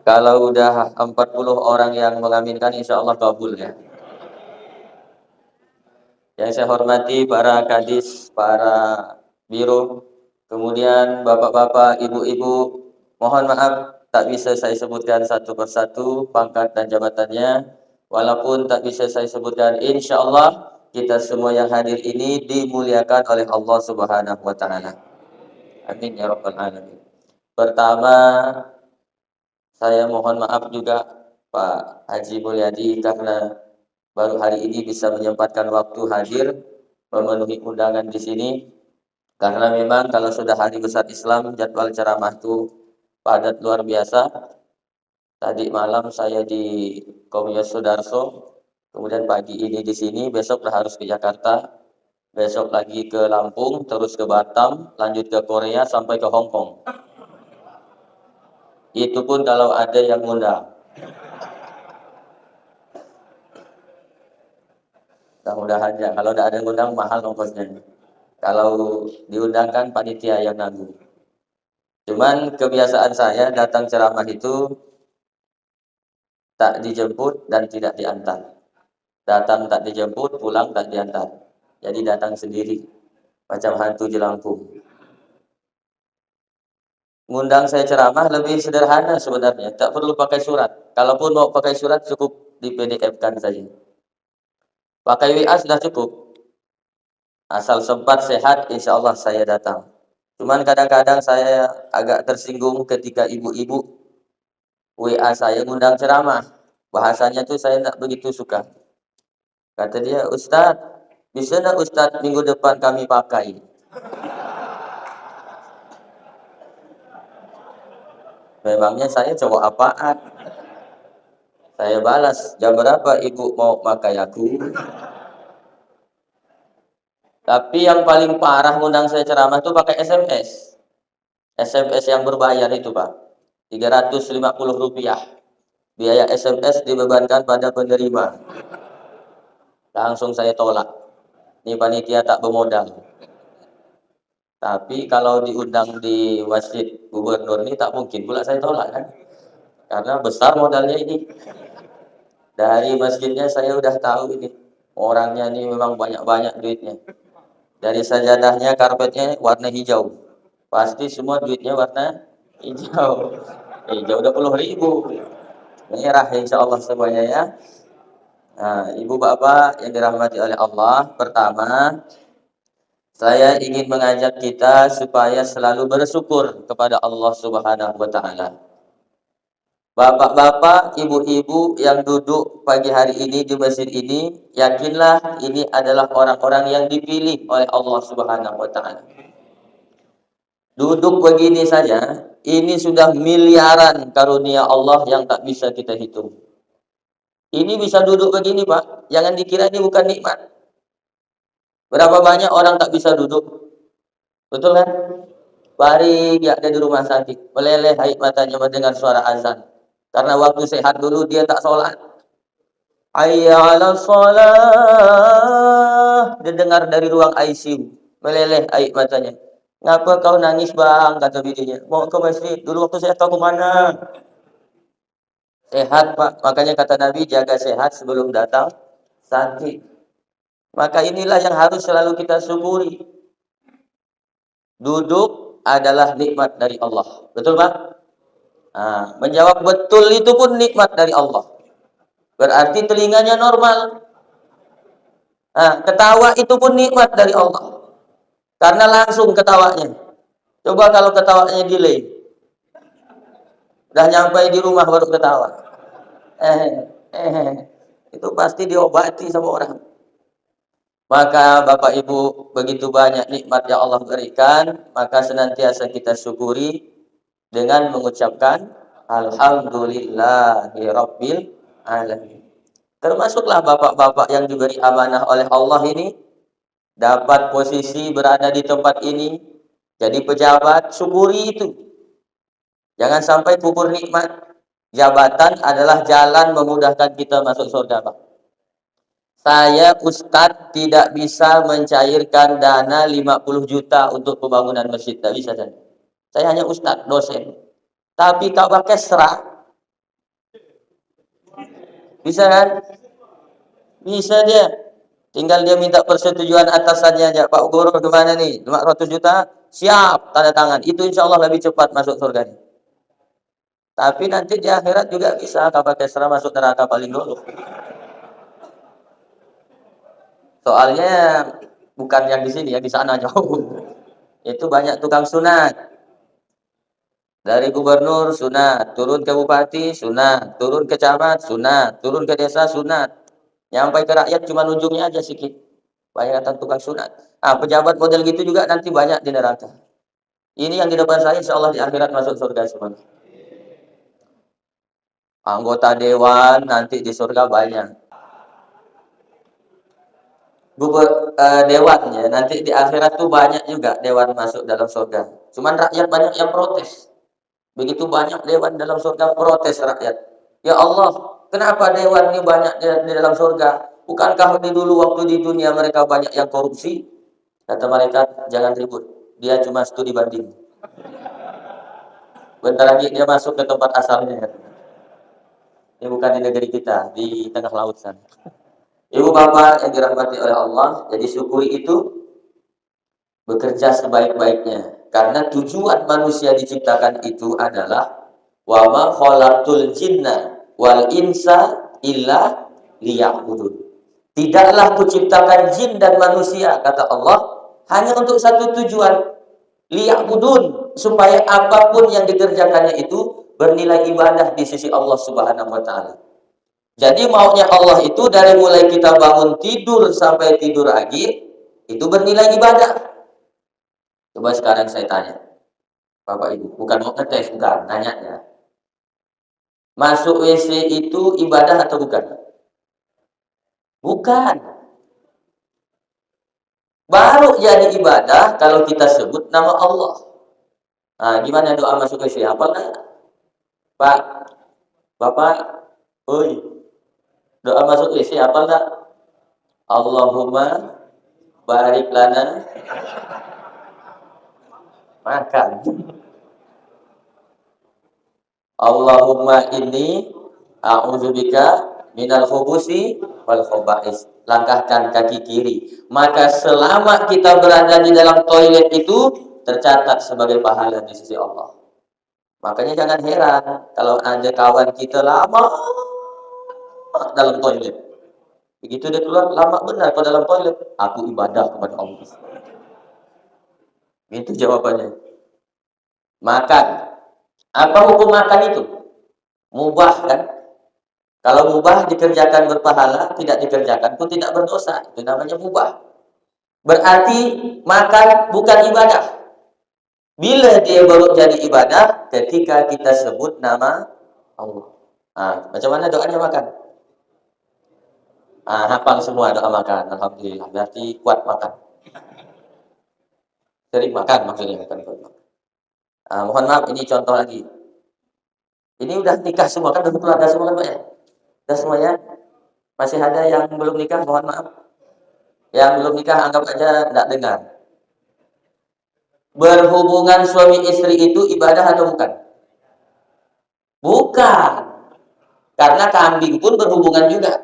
Kalau udah 40 orang yang mengaminkan insya Allah kabul ya. Yang saya hormati para kadis, para biro, kemudian bapak-bapak, ibu-ibu, mohon maaf tak bisa saya sebutkan satu persatu pangkat dan jabatannya. Walaupun tak bisa saya sebutkan, insya Allah kita semua yang hadir ini dimuliakan oleh Allah Subhanahu wa Ta'ala. Amin ya Rabbal 'Alamin. Pertama, saya mohon maaf juga Pak Haji Mulyadi karena baru hari ini bisa menyempatkan waktu hadir memenuhi undangan di sini. Karena memang kalau sudah hari besar Islam, jadwal ceramah itu padat luar biasa. Tadi malam saya di Komio Sudarso, kemudian pagi ini di sini, besok harus ke Jakarta, besok lagi ke Lampung, terus ke Batam, lanjut ke Korea sampai ke Hong Kong. Itu pun kalau ada yang ngundang. Mudah-mudahan ya. Kalau tidak ada yang ngundang mahal ongkosnya. Kalau diundangkan panitia yang nanggung. Cuman kebiasaan saya datang ceramah itu tak dijemput dan tidak diantar. Datang tak dijemput, pulang tak diantar. Jadi datang sendiri. Macam hantu jelangkung. Ngundang saya ceramah lebih sederhana sebenarnya. Tak perlu pakai surat. Kalaupun mau pakai surat cukup di PDF-kan saja. Pakai WA sudah cukup. Asal sempat sehat, insya Allah saya datang. Cuman kadang-kadang saya agak tersinggung ketika ibu-ibu WA saya ngundang ceramah. Bahasanya tuh saya tidak begitu suka. Kata dia, Ustadz, bisa enggak Ustadz minggu depan kami pakai? Memangnya saya cowok apaan? Saya balas, jam berapa ibu mau pakai aku? Tapi yang paling parah ngundang saya ceramah itu pakai SMS. SMS yang berbayar itu Pak. Rp350. Biaya SMS dibebankan pada penerima. Langsung saya tolak. Ini panitia tak bermodal. Tapi kalau diundang di masjid gubernur ini tak mungkin pula saya tolak kan. Karena besar modalnya ini. Dari masjidnya saya udah tahu ini. Orangnya ini memang banyak-banyak duitnya. Dari sajadahnya, karpetnya warna hijau. Pasti semua duitnya warna hijau. Hijau 20.000. Merah insya Allah semuanya ya. Nah, ibu bapak yang dirahmati oleh Allah, pertama saya ingin mengajak kita supaya selalu bersyukur kepada Allah Subhanahu wa Ta'ala. Bapak-bapak, ibu-ibu yang duduk pagi hari ini di masjid ini, yakinlah ini adalah orang-orang yang dipilih oleh Allah Subhanahu wa Ta'ala. Duduk begini saja, ini sudah miliaran karunia Allah yang tak bisa kita hitung. Ini bisa duduk begini Pak, jangan dikira ini bukan nikmat. Berapa banyak orang tak bisa duduk? Betul kan? Baring ya ada di rumah sakit, meleleh air matanya mendengar suara azan. Karena waktu sehat dulu dia tak sholat. Hayya 'ala shalah, didengar dari ruang ICU, meleleh air matanya. Ngapa kau nangis bang? Kata bininya. Mau ke masjid, dulu waktu sehat kau kemana? Sehat Pak, makanya kata Nabi jaga sehat sebelum datang sakit. Maka inilah yang harus selalu kita syukuri. Duduk adalah nikmat dari Allah. Betul Pak? Nah, menjawab betul itu pun nikmat dari Allah. Berarti telinganya normal. Nah, ketawa itu pun nikmat dari Allah. Karena langsung ketawanya. Coba kalau ketawanya delay. Udah nyampe di rumah baru ketawa. Itu pasti diobati sama orang. Maka Bapak Ibu, begitu banyak nikmat yang Allah berikan, maka senantiasa kita syukuri dengan mengucapkan Alhamdulillahirabbil alamin. Termasuklah bapak-bapak yang diberi amanah oleh Allah ini, dapat posisi berada di tempat ini, jadi pejabat, syukuri itu. Jangan sampai pupur nikmat. Jabatan adalah jalan memudahkan kita masuk surga Pak. Saya Ustadz tidak bisa mencairkan dana 50 juta untuk pembangunan masjid. Tidak bisa saya. Saya hanya Ustadz, dosen. Tapi Ka'bah Kesra Bisa kan? Bisa dia. Tinggal dia minta persetujuan atasannya aja. Pak Guru gimana nih? 500 juta? Siap, tanda tangan. Itu insya Allah lebih cepat masuk surga. Tapi nanti di akhirat juga bisa kapal Kesra masuk neraka paling dulu. Soalnya bukan yang di sini, ya di sana jauh. Itu banyak tukang sunat. Dari gubernur sunat, turun ke bupati sunat, turun ke camat sunat, turun ke desa sunat. Nyampai ke rakyat cuma ujungnya aja sedikit. Banyak tukang sunat. Ah, pejabat model gitu juga nanti banyak di neraka. Ini yang di depan saya insya Allah di akhirat masuk surga semua. Anggota dewan nanti di surga banyak. Dewan ya, nanti di akhirat tuh banyak juga dewan masuk dalam surga. Cuman rakyat banyak yang protes. Begitu banyak dewan dalam surga, protes rakyat. Ya Allah, kenapa dewan ini banyak di dalam surga? Bukankah di dulu waktu di dunia mereka banyak yang korupsi? Kata mereka, jangan ribut. Dia cuma studi banding. Bentar lagi dia masuk ke tempat asalnya. Ini bukan di negeri kita, di tengah laut sana. Ibu bapak yang dirahmati oleh Allah, jadi syukuri itu bekerja sebaik-baiknya. Karena tujuan manusia diciptakan itu adalah wa ma khalaqtul jinna wal insa illa liya'budun. Tidaklah kuciptakan jin dan manusia, kata Allah, hanya untuk satu tujuan, liya'budun, supaya apapun yang dikerjakannya itu bernilai ibadah di sisi Allah Subhanahu wa taala. Jadi maunya Allah itu dari mulai kita bangun tidur sampai tidur lagi itu bernilai ibadah. Coba sekarang saya tanya, Bapak Ibu, bukan mau ngetes, bukan, nanya ya. Masuk WC itu ibadah atau bukan? Bukan. Baru jadi ibadah kalau kita sebut nama Allah. Nah, gimana doa masuk WC? Apa enggak? Pak, Bapak, oi, doa masuk WC apa enggak? Allahumma barik lana makan. Allahumma inni a'udzubika minal khubusi wal khaba'is. Langkahkan kaki kiri. Maka selama kita berada di dalam toilet itu tercatat sebagai pahala di sisi Allah. Makanya jangan heran kalau ada kawan kita lama dalam toilet. Begitu dia keluar lama benar kalau dalam toilet. Aku ibadah kepada Allah. Itu jawabannya. Makan. Apa hukum makan itu? Mubah kan? Kalau mubah dikerjakan berpahala, tidak dikerjakan pun tidak berdosa. Itu namanya mubah. Berarti makan bukan ibadah. Bila dia baru jadi ibadah, ketika kita sebut nama Allah. Nah, macam mana doanya makan? Ah, hafal semua doa makan. Alhamdulillah. Berarti kuat makan. Sering makan maksudnya. Mohon maaf, ini contoh lagi. Ini udah nikah semua kan, udah keluarga semua kan Pak ya? Udah semuanya? Masih ada yang belum nikah, mohon maaf. Yang belum nikah anggap aja tidak dengar. Berhubungan suami istri itu ibadah atau bukan? Bukan. Karena kambing pun berhubungan juga.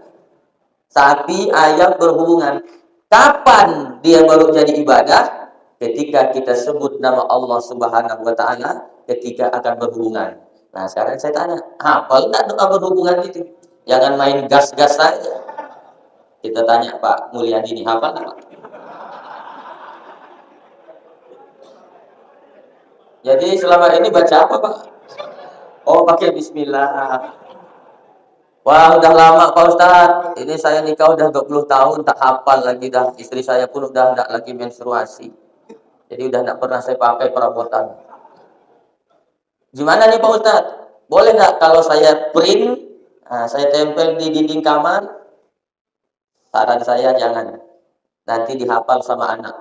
Sapi, ayam berhubungan. Kapan dia baru jadi ibadah? Ketika kita sebut nama Allah Subhanahu wa taala ketika akan berhubungan. Nah, sekarang saya tanya, hafal enggak doa berhubungan itu? Jangan main gas-gas saja. Kita tanya Pak Mulyadi ini, hafal enggak? Jadi selama ini baca apa Pak? Oh, pakai bismillah. Wah, udah lama Pak Ustadz. Ini saya nikah udah 20 tahun, tak hafal lagi dah. Istri saya pun udah enggak lagi menstruasi. Jadi udah enggak pernah saya pakai perabotan. Gimana nih Pak Ustadz? Boleh nggak kalau saya print, saya tempel di dinding kamar? Saran saya jangan. Nanti dihafal sama anak.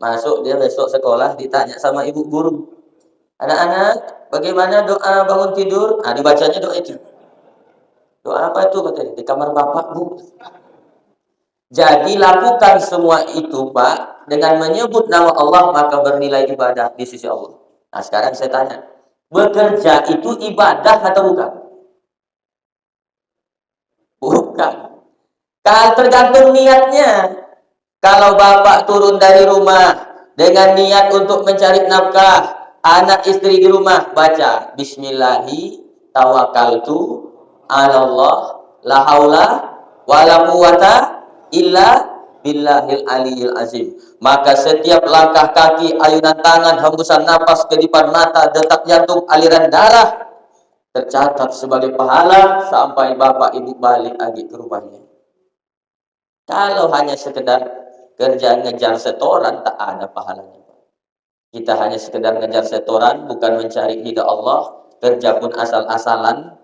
Masuk dia besok sekolah ditanya sama ibu guru. Anak-anak, bagaimana doa bangun tidur? Dibacanya doa itu. Doa apa itu katanya? Di kamar bapak, Bu. Jadi lakukan semua itu, Pak, dengan menyebut nama Allah maka bernilai ibadah di sisi Allah. Nah, sekarang saya tanya, bekerja itu ibadah atau bukan? Bukan. Kalau tergantung niatnya. Kalau bapak turun dari rumah dengan niat untuk mencari nafkah, anak istri di rumah baca Bismillahi tawakkaltu 'alallah la haula wala quwata illa billahil aliyil azim. Maka setiap langkah kaki, ayunan tangan, hembusan napas, kedipan mata, detak jantung, aliran darah tercatat sebagai pahala sampai bapak ibu balik lagi ke rumahnya. Kalau hanya sekedar kerja ngejar setoran, tak ada pahalanya. Kita hanya sekedar ngejar setoran, bukan mencari ridha Allah, kerja pun asal-asalan,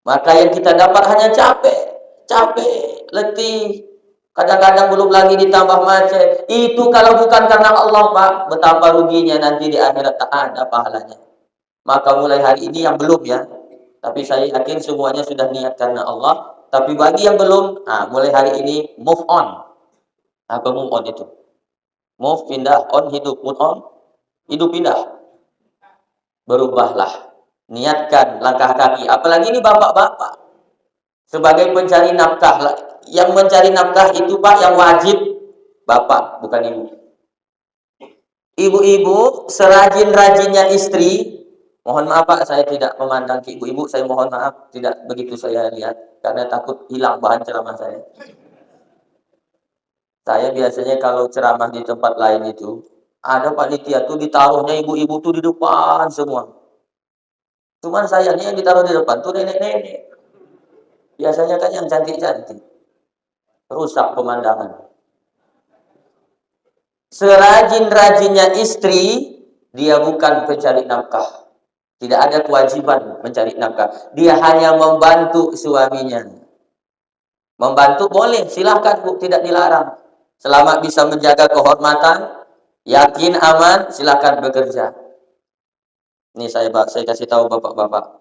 maka yang kita dapat hanya capek, letih, kadang-kadang belum lagi ditambah macet. Itu kalau bukan karena Allah, Pak, betapa ruginya nanti di akhirat, tak ada pahalanya. Maka mulai hari ini yang belum ya, tapi saya yakin semuanya sudah niat karena Allah. Tapi bagi yang belum, mulai hari ini move on. Apa move on itu? Move, pindah, on, hidup, move on, hidup pindah. Berubahlah, niatkan langkah kaki. Apalagi ini bapak-bapak sebagai pencari nafkah. Yang mencari nafkah itu Pak yang wajib bapak, bukan ibu. Ibu-ibu serajin-rajinnya istri, mohon maaf Pak, saya tidak memandang ke ibu-ibu, saya mohon maaf, tidak begitu saya lihat, karena takut hilang bahan ceramah saya. Saya biasanya kalau ceramah di tempat lain itu, ada panitia tuh ditaruhnya ibu-ibu tuh di depan semua. Cuman sayangnya yang ditaruh di depan tuh nenek-nenek. Biasanya kan yang cantik-cantik. Rusak pemandangan. Serajin-rajinnya istri, dia bukan pencari nafkah. Tidak ada kewajiban mencari nafkah. Dia hanya membantu suaminya. Membantu boleh, silahkan Bu, tidak dilarang. Selama bisa menjaga kehormatan, yakin aman, silahkan bekerja. Ini saya kasih tahu bapak-bapak.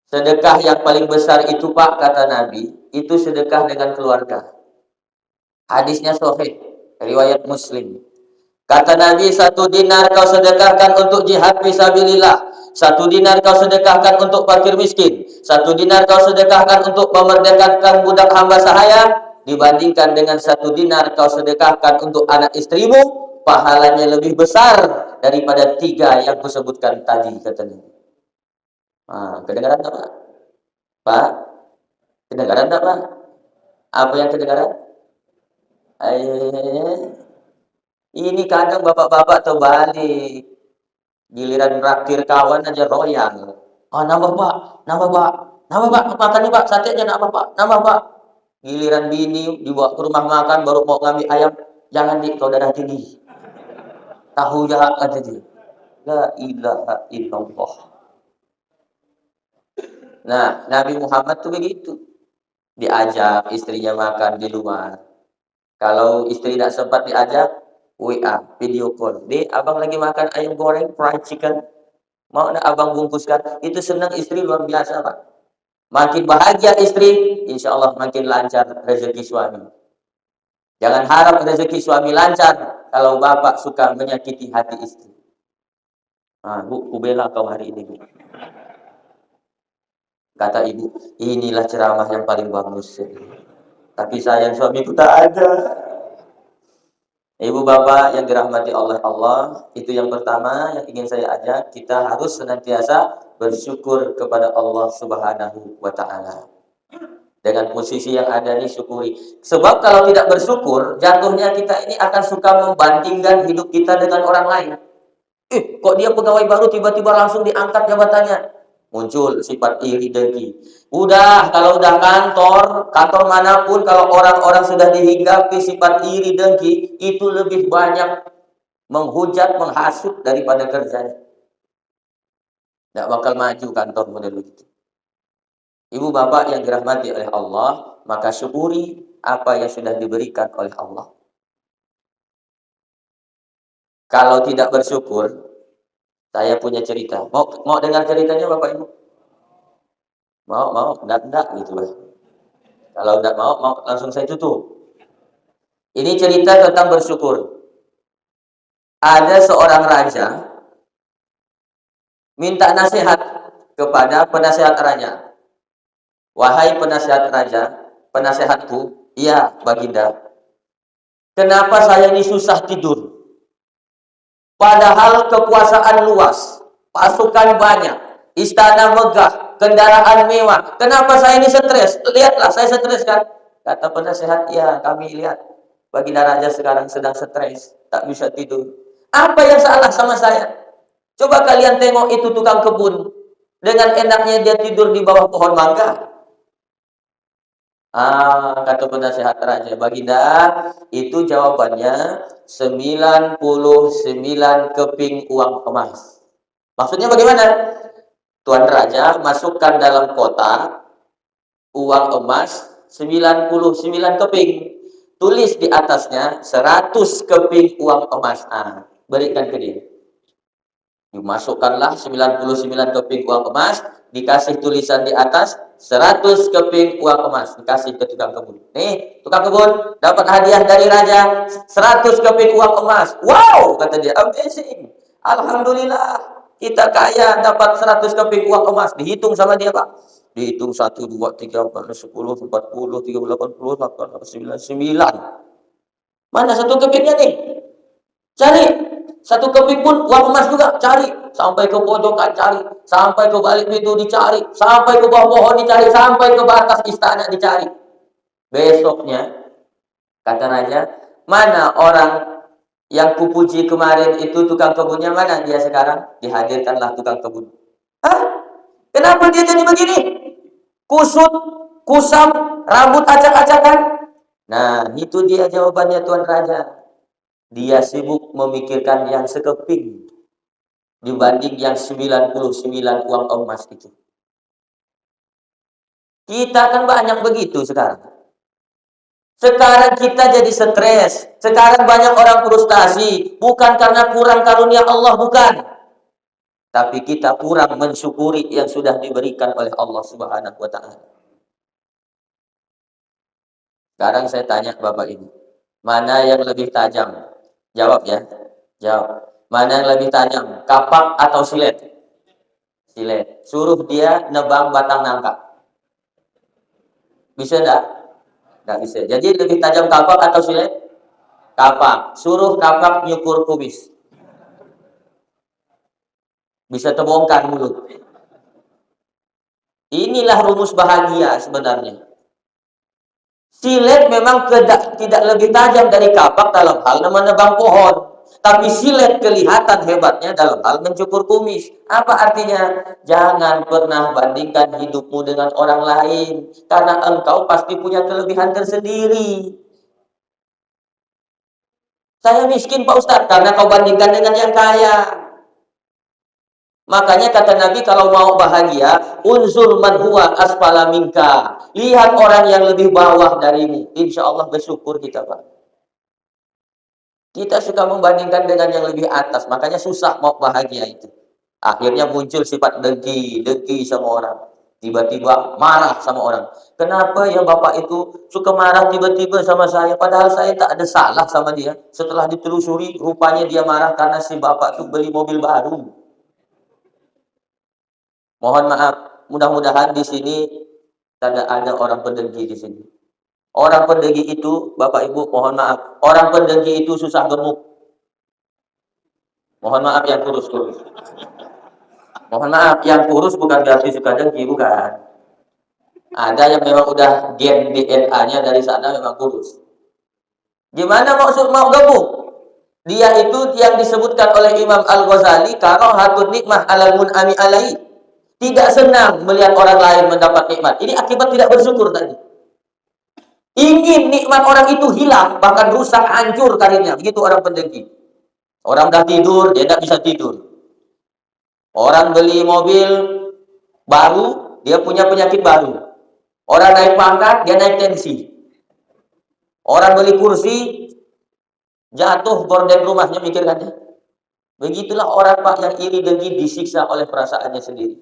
Sedekah yang paling besar itu Pak, kata Nabi, itu sedekah dengan keluarga. Hadisnya sahih, riwayat Muslim. Kata Nabi, 1 dinar kau sedekahkan untuk jihad fisabilillah. 1 dinar kau sedekahkan untuk fakir miskin. 1 dinar kau sedekahkan untuk memerdekakan budak hamba sahaya. Dibandingkan dengan 1 dinar kau sedekahkan untuk anak istrimu, pahalanya lebih besar daripada 3 yang kusebutkan tadi, kata Nabi. Kedengaran tak Pak? Pak? Kedengaran tak Pak? Apa yang kedengaran? Ini kadang bapak-bapak terbalik. Giliran raktir kawan aja royal. Nambah Pak, nambah Pak, nambah Pak, makan nih Pak, sate aja nambah Pak, nambah Pak. Giliran bini dibawa ke rumah makan baru mau ngambil ayam, jangan di kau darah tinggi. Tahu ya kata dia. La ilaha illallah. Nah, Nabi Muhammad tuh begitu. Diajak istrinya makan di luar. Kalau istri tidak sempat diajak, WA, video call. Abang lagi makan ayam goreng, fried chicken. Mau nak abang bungkuskan? Itu senang istri luar biasa, Pak. Makin bahagia istri, insya Allah makin lancar rezeki suami. Jangan harap rezeki suami lancar kalau bapak suka menyakiti hati istri. Bu, ku bela kau hari ini, Bu. Kata ibu, inilah ceramah yang paling bagus. Tapi sayang suamiku tak ada. Ibu bapak yang dirahmati oleh Allah, itu yang pertama yang ingin saya ajak, kita harus senantiasa bersyukur kepada Allah Subhanahu wa Ta'ala. Dengan posisi yang ada ini syukuri. Sebab kalau tidak bersyukur, jatuhnya kita ini akan suka membandingkan hidup kita dengan orang lain. Kok dia pegawai baru tiba-tiba langsung diangkat jabatannya? Muncul sifat iri dengki. Kalau udah kantor manapun, kalau orang-orang sudah dihinggapi sifat iri dengki, itu lebih banyak menghujat, menghasut daripada kerjanya. Tidak bakal maju kantor model begitu. Ibu bapak yang dirahmati oleh Allah, maka syukuri apa yang sudah diberikan oleh Allah. Kalau tidak bersyukur, saya punya cerita. Mau dengar ceritanya Bapak Ibu? Mau, enggak gitu lah. Kalau enggak mau langsung saya tutup. Ini cerita tentang bersyukur. Ada seorang raja minta nasihat kepada penasehat raja. Wahai penasihat raja, penasehatku, iya Baginda, kenapa saya ini susah tidur? Padahal kekuasaan luas, pasukan banyak, istana megah, kendaraan mewah. Kenapa saya ini stres? Lihatlah, saya stres kan? Kata penasehat, ya kami lihat. Baginda Raja sekarang sedang stres, tak bisa tidur. Apa yang salah sama saya? Coba kalian tengok itu tukang kebun. Dengan enaknya dia tidur di bawah pohon mangga. Kata penasehat raja, Baginda, itu jawabannya 99 keping uang emas. Maksudnya bagaimana? Tuan Raja masukkan dalam kotak uang emas 99 keping. Tulis di atasnya 100 keping uang emas. Berikan ke dia. Dimasukkanlah 99 keping uang emas, dikasih tulisan di atas 100 keping uang emas, dikasih ke tukang kebun. Nih, tukang kebun dapat hadiah dari raja 100 keping uang emas. Wow, kata dia, amazing. Alhamdulillah, kita kaya dapat 100 keping uang emas. Dihitung sama dia, Pak. Dihitung 1, 2, 3, 4, 10, 40, 30, 80, 89, 9. Mana satu kepingnya nih? Cari. Satu keping pun uang emas juga, cari. Sampai ke pojokan cari, sampai ke balik pintu dicari, sampai ke bawah pohon dicari, sampai ke batas istana dicari. Besoknya, kata raja, mana orang yang kupuji kemarin itu tukang kebunnya, mana dia sekarang? Dihadirkanlah tukang kebun. Hah? Kenapa dia jadi begini? Kusut, kusam, rambut acak-acakan. Nah, itu dia jawabannya Tuan Raja. Dia sibuk memikirkan yang sekeping dibanding yang 99 uang emas itu. Kita kan banyak begitu sekarang. Sekarang kita jadi stres. Sekarang banyak orang frustasi. Bukan karena kurang karunia Allah, bukan. Tapi kita kurang mensyukuri yang sudah diberikan oleh Allah Subhanahu wa Ta'ala. Sekarang saya tanya Bapak Ibu, mana yang lebih tajam? Jawab ya, jawab. Mana yang lebih tajam, kapak atau silet? Silet. Suruh dia nebang batang nangka. Bisa enggak? Enggak bisa. Jadi lebih tajam kapak atau silet? Kapak. Suruh kapak nyukur kumis. Bisa terbongkar mulut. Inilah rumus bahagia sebenarnya. Silet memang tidak lebih tajam dari kapak dalam hal menebang pohon. Tapi silet kelihatan hebatnya dalam hal mencukur kumis. Apa artinya? Jangan pernah bandingkan hidupmu dengan orang lain. Karena engkau pasti punya kelebihan tersendiri. Saya miskin Pak Ustadz, karena kau bandingkan dengan yang kaya. Makanya kata Nabi, kalau mau bahagia, unzur man huwa asfala minka. Lihat orang yang lebih bawah darimu. Insya Allah bersyukur kita, Pak. Kita suka membandingkan dengan yang lebih atas. Makanya susah mau bahagia itu. Akhirnya muncul sifat dengki sama orang. Tiba-tiba marah sama orang. Kenapa ya Bapak itu suka marah tiba-tiba sama saya? Padahal saya tak ada salah sama dia. Setelah ditelusuri, rupanya dia marah karena si Bapak itu beli mobil baru. Mohon maaf, mudah-mudahan di sini tidak ada orang pendengki di sini. Orang pendengki itu, Bapak Ibu, mohon maaf, orang pendengki itu susah gemuk. Mohon maaf yang kurus-kurus. Mohon maaf, yang kurus bukan berarti suka dengki, bukan. Ada yang memang udah gen DNA-nya dari sana memang kurus. Gimana maksud mau gemuk? Dia itu yang disebutkan oleh Imam Al-Ghazali, karahatun nikmah alal mun'ami alaihi. Tidak senang melihat orang lain mendapat nikmat. Ini akibat tidak bersyukur tadi. Ingin nikmat orang itu hilang, bahkan rusak, hancur karirnya. Begitu orang pendengki. Orang udah tidur, dia tidak bisa tidur. Orang beli mobil baru, dia punya penyakit baru. Orang naik pangkat, dia naik tensi. Orang beli kursi, jatuh gorden rumahnya, mikirkannya. Begitulah orang Pak yang iri dengki disiksa oleh perasaannya sendiri.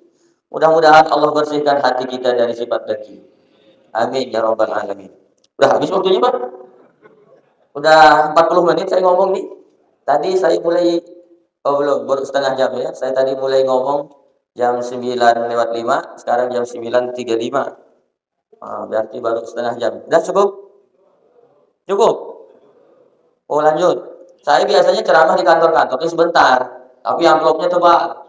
Mudah-mudahan Allah bersihkan hati kita dari sifat dengki. Amin ya rabbal alamin. Udah habis waktunya Pak? Udah 40 menit saya ngomong nih. Tadi saya mulai, belum, baru setengah jam ya. Saya tadi mulai ngomong jam 9:05, sekarang jam 9:35. Berarti baru setengah jam. Udah cukup? Cukup? Oh lanjut. Saya biasanya ceramah di kantor-kantor ini sebentar, tapi amplopnya tebal.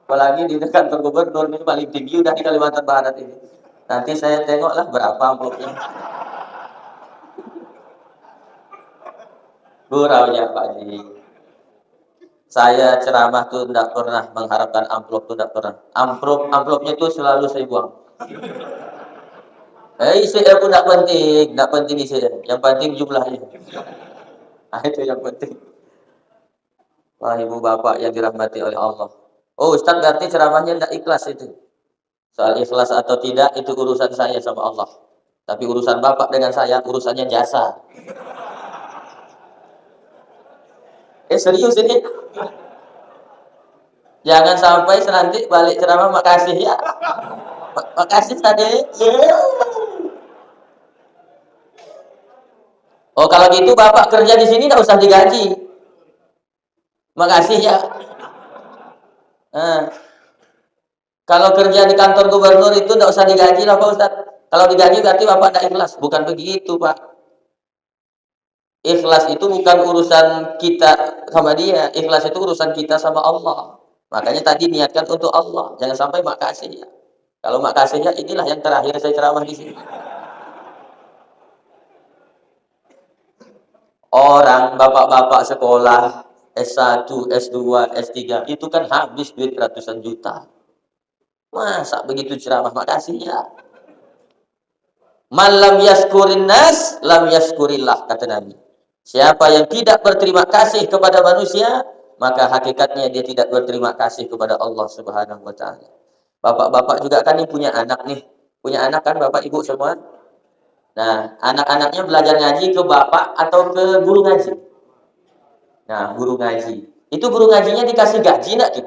Apalagi di kantor gubernur ini paling tinggi udah di Kalimantan Barat ini. Nanti saya tengoklah berapa amplopnya. Gurau ya Pak Haji. Saya ceramah tuh tidak pernah mengharapkan amplop tuh tidak pernah. Amplopnya itu selalu saya buang. Isinya pun tidak penting isinya. Yang penting jumlahnya. Nah, itu yang penting. Wah, ibu bapak yang dirahmati oleh Allah. Oh, Ustaz berarti ceramahnya tidak ikhlas itu. Soal ikhlas atau tidak itu urusan saya sama Allah. Tapi urusan bapak dengan saya urusannya jasa. Serius ini. Jangan sampai nanti balik ceramah makasih ya. Makasih tadi. Oh, kalau gitu bapak kerja di sini tidak usah digaji. Makasih ya. Nah, kalau kerja di kantor gubernur itu tidak usah digaji lah Pak Ustaz. Kalau digaji berarti bapak tidak ikhlas. Bukan begitu Pak. Ikhlas itu bukan urusan kita sama dia. Ikhlas itu urusan kita sama Allah. Makanya tadi niatkan untuk Allah. Jangan sampai makasih ya. Kalau makasih ya inilah yang terakhir saya ceramah di sini. Orang bapak-bapak sekolah S1, S2, S3 itu kan habis duit ratusan juta. Masa begitu ceramah makasih ya? Man lam yaskurin nas, lam yaskurillah, kata Nabi. Siapa yang tidak berterima kasih kepada manusia, maka hakikatnya dia tidak berterima kasih kepada Allah Subhanahu wa taala. Bapak-bapak juga kan nih punya anak nih. Punya anak kan Bapak Ibu semua? Nah, anak-anaknya belajar ngaji ke bapak atau ke guru ngaji? Nah, guru ngaji. Itu guru ngajinya dikasih gaji enggak tuh?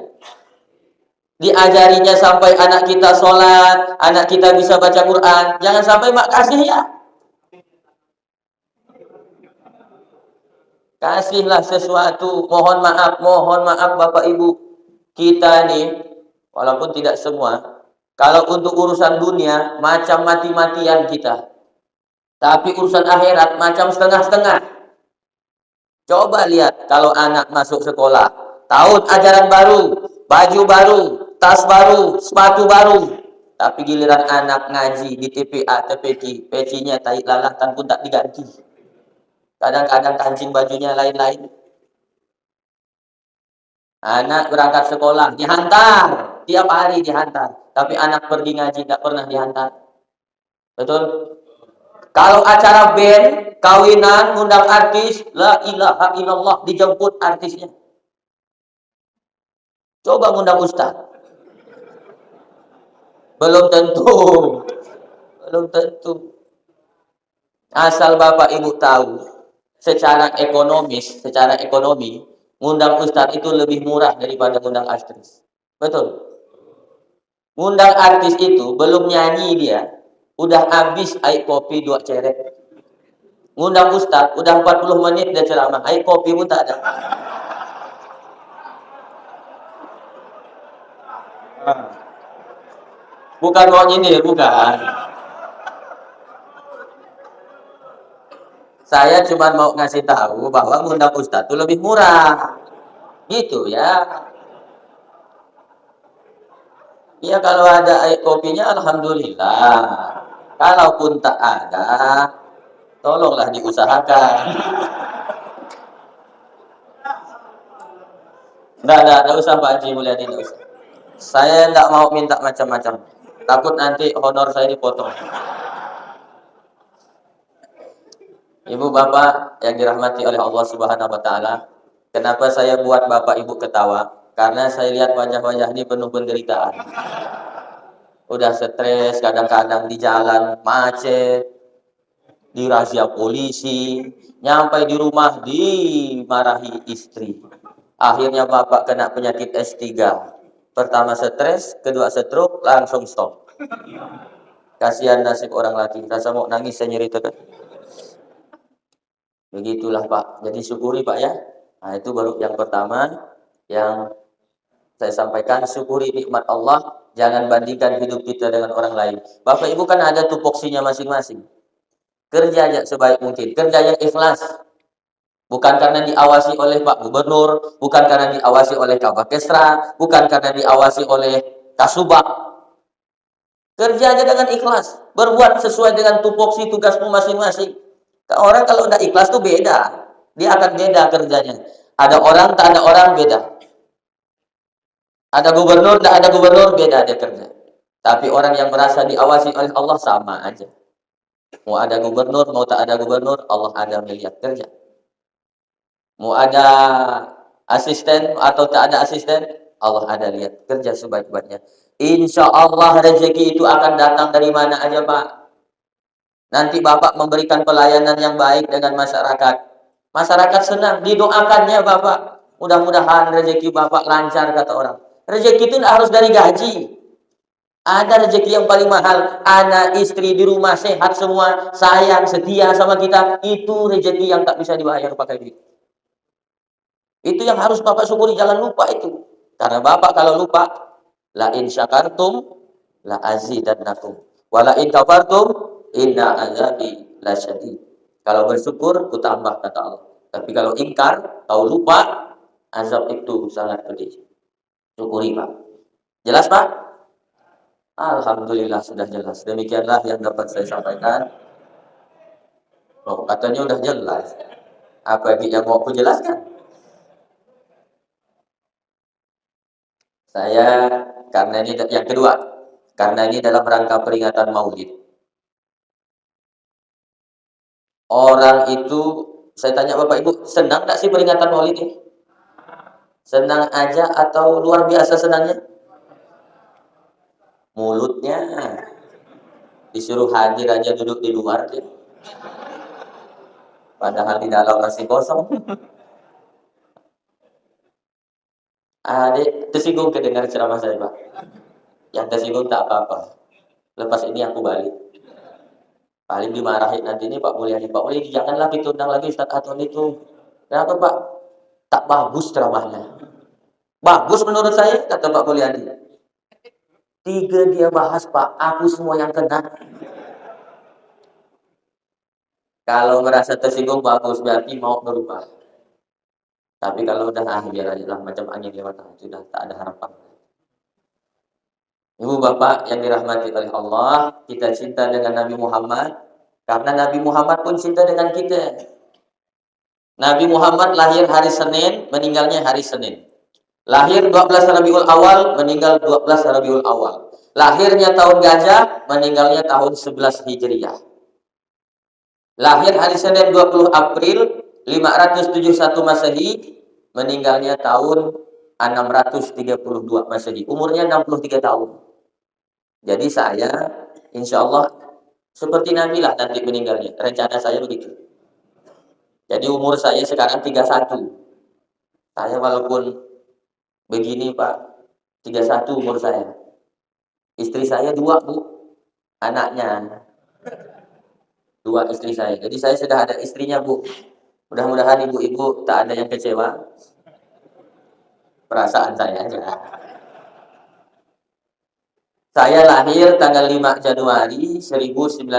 Diajarinya sampai anak kita sholat, anak kita bisa baca Quran. Jangan sampai makasih ya. Kasihlah sesuatu. Mohon maaf Bapak Ibu. Kita nih, walaupun tidak semua, kalau untuk urusan dunia, macam mati-matian kita. Tapi urusan akhirat, macam setengah-setengah. Coba lihat, kalau anak masuk sekolah, tahun ajaran baru, baju baru, tas baru, sepatu baru. Tapi giliran anak ngaji di TPA, TPQ, pecinya tai lalatan pun tak diganti. Kadang-kadang kancing bajunya lain-lain. Anak berangkat sekolah, dihantar. Tiap hari dihantar. Tapi anak pergi ngaji, tak pernah dihantar. Betul? Kalau acara band, kawinan, ngundang artis, la ilaha illallah, dijemput artisnya. Coba ngundang ustaz. Belum tentu. Belum tentu. Asal Bapak Ibu tahu, secara ekonomi, ngundang ustaz itu lebih murah daripada ngundang artis. Betul. Ngundang artis itu belum nyanyi dia, udah habis air kopi 2 ceret. Ngundang ustaz, udah 40 menit dia ceramah, air kopi pun tak ada. Bukan mau nyindir, bukan. Saya cuma mau ngasih tahu bahwa ngundang ustaz itu lebih murah. Gitu ya. Ya kalau ada air kopinya alhamdulillah. Kalaupun tak ada, tolonglah diusahakan. Enggak usah Pak Haji Mulyadi, enggak usah. Saya enggak mau minta macam-macam. Takut nanti honor saya dipotong. Ibu bapak yang dirahmati oleh Allah Subhanahu wa taala, kenapa saya buat Bapak Ibu ketawa? Karena saya lihat wajah-wajah ini penuh penderitaan. Udah stres, kadang-kadang di jalan macet, dirazia polisi, nyampe di rumah dimarahi istri. Akhirnya Bapak kena penyakit S3. Pertama stres, kedua stroke, langsung stop. Kasihan nasib orang laki. Rasa mau nangis saya nyeritakan. Begitulah Pak. Jadi syukuri Pak ya. Nah itu baru yang pertama yang saya sampaikan, syukuri nikmat Allah, jangan bandingkan hidup kita dengan orang lain. Bapak Ibu kan ada tupoksinya masing-masing. Kerja aja sebaik mungkin, kerja yang ikhlas. Bukan karena diawasi oleh Pak Gubernur, bukan karena diawasi oleh Kabakesra, bukan karena diawasi oleh Kasubag. Kerja aja dengan ikhlas, berbuat sesuai dengan tupoksi tugasmu masing-masing. Orang kalau udah ikhlas tuh beda, dia akan beda kerjanya. Ada orang, tak ada orang, beda. Ada gubernur, tak ada gubernur, beda dia kerja. Tapi orang yang merasa diawasi oleh Allah sama aja. Mau ada gubernur, mau tak ada gubernur, Allah ada melihat kerja. Mau ada asisten atau tak ada asisten, Allah ada lihat kerja sebaik-baiknya. Insya Allah rezeki itu akan datang dari mana aja Pak. Nanti Bapak memberikan pelayanan yang baik dengan masyarakat. Masyarakat senang, didoakannya Bapak. Mudah-mudahan rezeki Bapak lancar kata orang. Rezeki itu tidak harus dari gaji. Ada rezeki yang paling mahal, anak istri di rumah sehat semua, sayang, setia sama kita, itu rezeki yang tak bisa dibayar pakai duit. Itu yang harus Bapak syukuri, jangan lupa itu. Karena Bapak kalau lupa, la in syakartum la azidannakum wa la in kafartum inna azabi lasyadid. Kalau bersyukur, ku tambah kata Allah. Tapi kalau ingkar, kau lupa, azab itu sangat pedih. Syukuri Pak. Jelas Pak? Alhamdulillah sudah jelas. Demikianlah yang dapat saya sampaikan. Oh, katanya udah jelas. Apa yang mau aku jelaskan? Saya, karena ini yang kedua, karena ini dalam rangka peringatan Maulid. Orang itu, saya tanya Bapak Ibu, senang nggak sih peringatan Maulid ini? Senang aja atau luar biasa senangnya? Mulutnya disuruh hadir aja duduk di luar dia. Padahal di dalam masih kosong. Adik tersinggung kedengar ceramah saya Pak. Yang tersinggung tak apa-apa. Lepas ini aku balik. Paling dimarahin nanti ini Pak Mulyadi. Pak Mulyadi janganlah ditundang lagi Ustaz Aton itu. Kenapa Pak? Tak bagus ceramahnya. Bagus menurut saya kata Pak Mulyadi. 3 dia bahas Pak, aku semua yang kena. Kalau merasa tersinggung bagus, berarti mau berubah. Tapi kalau udah biar aja lah macam angin lewat sudah tak ada harapan. Ibu bapak yang dirahmati oleh Allah, kita cinta dengan Nabi Muhammad karena Nabi Muhammad pun cinta dengan kita. Nabi Muhammad lahir hari Senin, meninggalnya hari Senin. Lahir 12 Rabiul Awal, meninggal 12 Rabiul Awal. Lahirnya tahun gajah, meninggalnya tahun 11 Hijriah. Lahir hari Senin 20 April 571 Masehi, meninggalnya tahun 632 Masehi. Umurnya 63 tahun. Jadi saya insya Allah seperti Nabi lah nanti meninggalnya. Rencana saya begitu. Jadi umur saya sekarang 31. Saya walaupun begini Pak, 31 umur saya. Istri saya 2 Bu, anaknya 2 istri saya. Jadi saya sudah ada istrinya Bu. Mudah-mudahan ibu-ibu tak ada yang kecewa. Perasaan saya aja. Saya lahir tanggal 5 Januari 1992.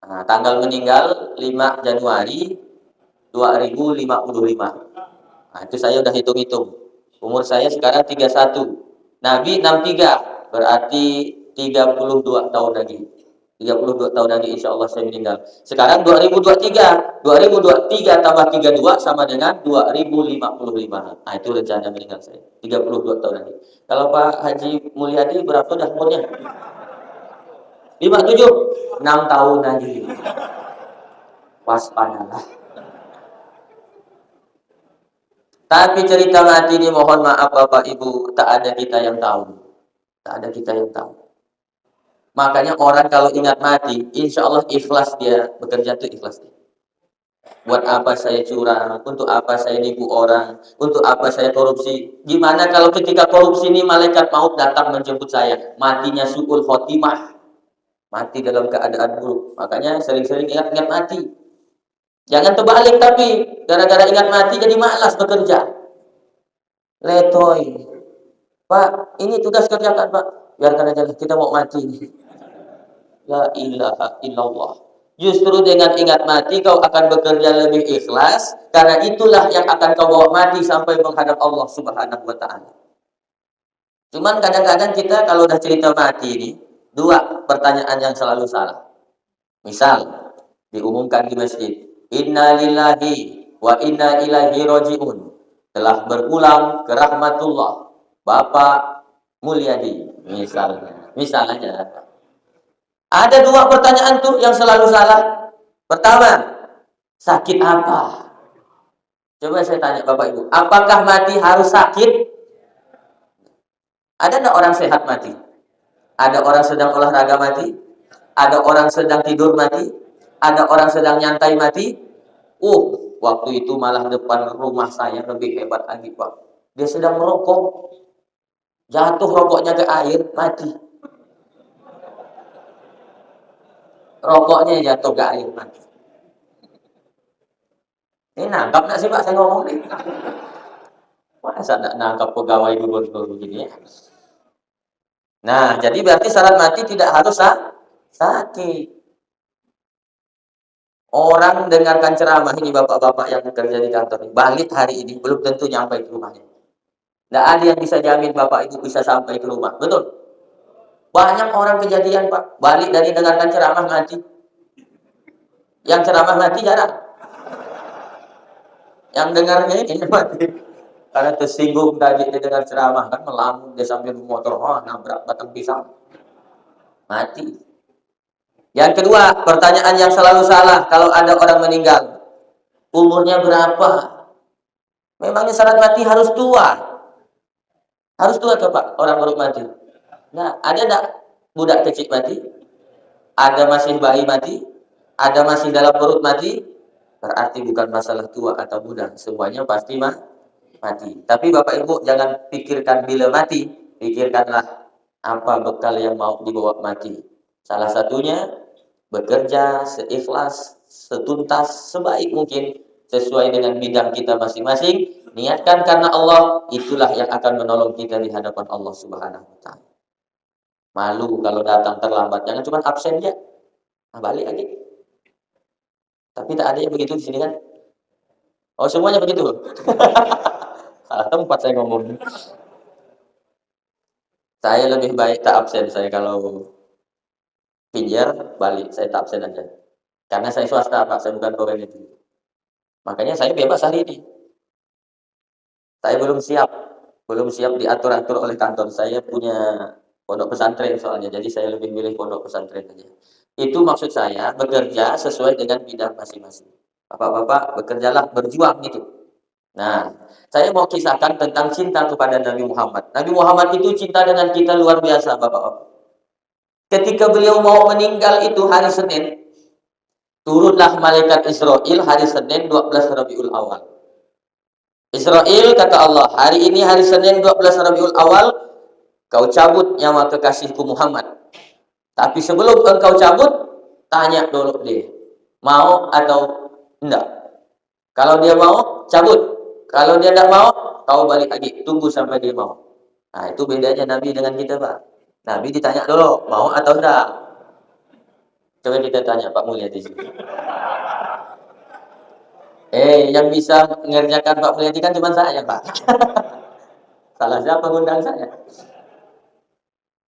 Nah, tanggal meninggal 5 Januari 2055. Nah, itu saya udah hitung-hitung. Umur saya sekarang 31. Nabi 63, berarti 32 tahun lagi. 32 tahun lagi insya Allah saya meninggal. Sekarang 2023. 2023 tambah 32 sama dengan 2055. Nah, itu rencana meninggal saya. 32 tahun lagi. Kalau Pak Haji Mulyadi berapa dah umurnya? 57. 6 tahun lagi. Waspadalah. Tapi cerita mati ini mohon maaf Bapak Ibu, tak ada kita yang tahu. Tak ada kita yang tahu. Makanya orang kalau ingat mati, insya Allah ikhlas dia bekerja itu ikhlas dia. Buat apa saya curang? Untuk apa saya nipu orang? Untuk apa saya korupsi? Gimana kalau ketika korupsi ini malaikat maut datang menjemput saya? Matinya su'ul khotimah. Mati dalam keadaan buruk. Makanya sering-sering ingat-ingat mati. Jangan terbalik tapi gara-gara ingat mati jadi malas bekerja. letoy. Pak, ini tugas kerjakan Pak. Biarkan aja, kita mau mati. La ilaha illallah. Justru dengan ingat mati kau akan bekerja lebih ikhlas, karena itulah yang akan kau bawa mati sampai menghadap Allah Subhanahu wa taala. Cuman kadang-kadang kita kalau udah cerita mati ini, dua pertanyaan yang selalu salah. Misal diumumkan di masjid, "Inna lillahi wa inna ilaihi rajiun." Telah berpulang ke rahmatullah Bapak Mulyadi, misalnya. Misalnya. Ada dua pertanyaan tuh yang selalu salah. Pertama, sakit apa? Coba saya tanya Bapak Ibu, apakah mati harus sakit? Ada enggak orang sehat mati? Ada orang sedang olahraga mati? Ada orang sedang tidur mati? Ada orang sedang nyantai mati? Waktu itu malah depan rumah saya lebih hebat lagi Pak. Dia sedang merokok. Jatuh rokoknya ke air, mati. Rokoknya jatuh ke air, mati. Ini nangkap nggak sih Pak saya ngomong nih? Masa nggak nangkap pegawai gubernur begini ya? Nah, jadi berarti syarat mati tidak harus sakit. Orang dengarkan ceramah ini bapak-bapak yang bekerja di kantor, balik hari ini belum tentu nyampe ke rumahnya. Nggak ada yang bisa jamin bapak itu bisa sampai ke rumah, betul? Banyak orang kejadian Pak, balik dari dengarkan ceramah mati. Yang ceramah mati jarang. Yang dengarnya ini mati. Karena tersinggung tadi dia dengar ceramah, kan melamun dia sambil motor, nabrak batang pisang. Mati. Yang kedua, pertanyaan yang selalu salah kalau ada orang meninggal. Umurnya berapa? Memangnya syarat mati harus tua? Harus tua tuh Pak, orang baru mati. Nah, ada enggak budak kecil mati? Ada masih bayi mati? Ada masih dalam perut mati? Berarti bukan masalah tua atau muda, semuanya pasti mati. Tapi Bapak Ibu jangan pikirkan bila mati, pikirkanlah apa bekal yang mau dibawa mati. Salah satunya bekerja seikhlas, setuntas, sebaik mungkin sesuai dengan bidang kita masing-masing. Niatkan karena Allah, itulah yang akan menolong kita di hadapan Allah Subhanahu wa taala. Malu kalau datang terlambat, jangan cuma absen aja. Balik lagi. Tapi tak ada yang begitu di sini kan? Oh, semuanya begitu. Salah tempat saya ngomong. Saya lebih baik tak absen saya kalau pinjar balik, saya tak absen aja. Karena saya swasta Pak, saya bukan pegawai negeri. Makanya saya bebas hari ini. Saya belum siap diatur-atur oleh kantor. Saya punya pondok pesantren soalnya, jadi saya lebih milih pondok pesantren aja. Itu maksud saya, bekerja sesuai dengan bidang masing-masing. Bapak-bapak bekerjalah, berjuang gitu. Nah, saya mau kisahkan tentang cinta kepada Nabi Muhammad. Nabi Muhammad itu cinta dengan kita luar biasa, Bapak-bapak. Ketika beliau mau meninggal itu hari Senin, turunlah malaikat Israel hari Senin 12 Rabiul Awal. Israel kata Allah, hari ini hari Senin 12 Rabiul Awal, kau cabut nyawa kekasihku Muhammad. Tapi sebelum engkau cabut, tanya dulu dia, mau atau enggak. Kalau dia mau, cabut. Kalau dia enggak mau, kau balik lagi, tunggu sampai dia mau. Nah, itu bedanya Nabi dengan kita, Pak. Nabi ditanya dulu, mau atau enggak. Coba kita tanya Pak Mulyadi sini. Yang bisa mengerjakan Pak Mulyadi kan cuma saya, Pak. Salah siapa ngundang saya?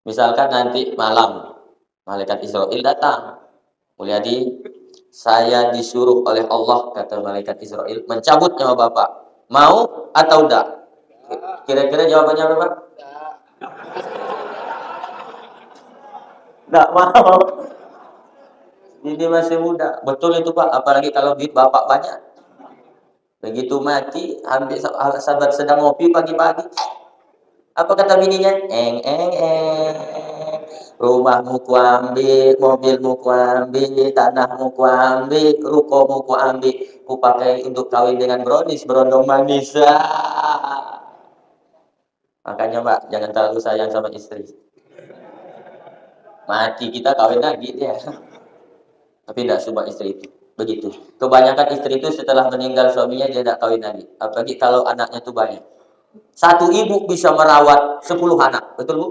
Misalkan nanti malam, malaikat Israel datang. Mulyadi, saya disuruh oleh Allah, kata malaikat Israel, mencabut nyawa Bapak. Mau atau enggak? Kira-kira jawabannya apa, Pak? Enggak mau. Ini masih muda. Betul itu, Pak. Apalagi kalau duit Bapak banyak. Begitu mati, ambil sahabat sedang ngopi pagi-pagi. Apa kata bininya? Rumahmu ku ambil, mobilmu ku ambil, tanahmu ku ambil, rukomu ku ambil. Ku pakai untuk kawin dengan brownies, berondong manis. Makanya Mbak, jangan terlalu sayang sama istri. Mati kita kawin lagi dia. Tapi tidak semua istri itu. Begitu. Kebanyakan istri itu setelah meninggal suaminya dia tidak kawin lagi. Apalagi kalau anaknya itu banyak. Satu ibu bisa merawat 10 anak, betul Bu?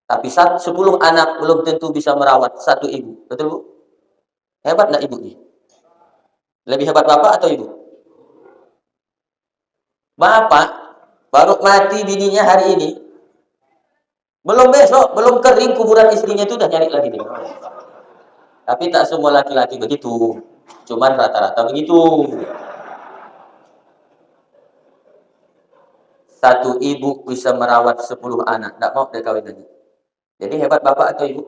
Tapi 10 anak belum tentu bisa merawat satu ibu, betul Bu? Hebat nggak ibu nih? Lebih hebat bapak atau ibu? Bapak baru mati bininya hari ini, belum besok, belum kering kuburan istrinya itu udah nyari lagi nih. Tapi tak semua laki-laki begitu, cuman rata-rata begitu. Satu ibu bisa merawat 10 anak, nggak mau dia kawin lagi. Jadi hebat bapak atau ibu?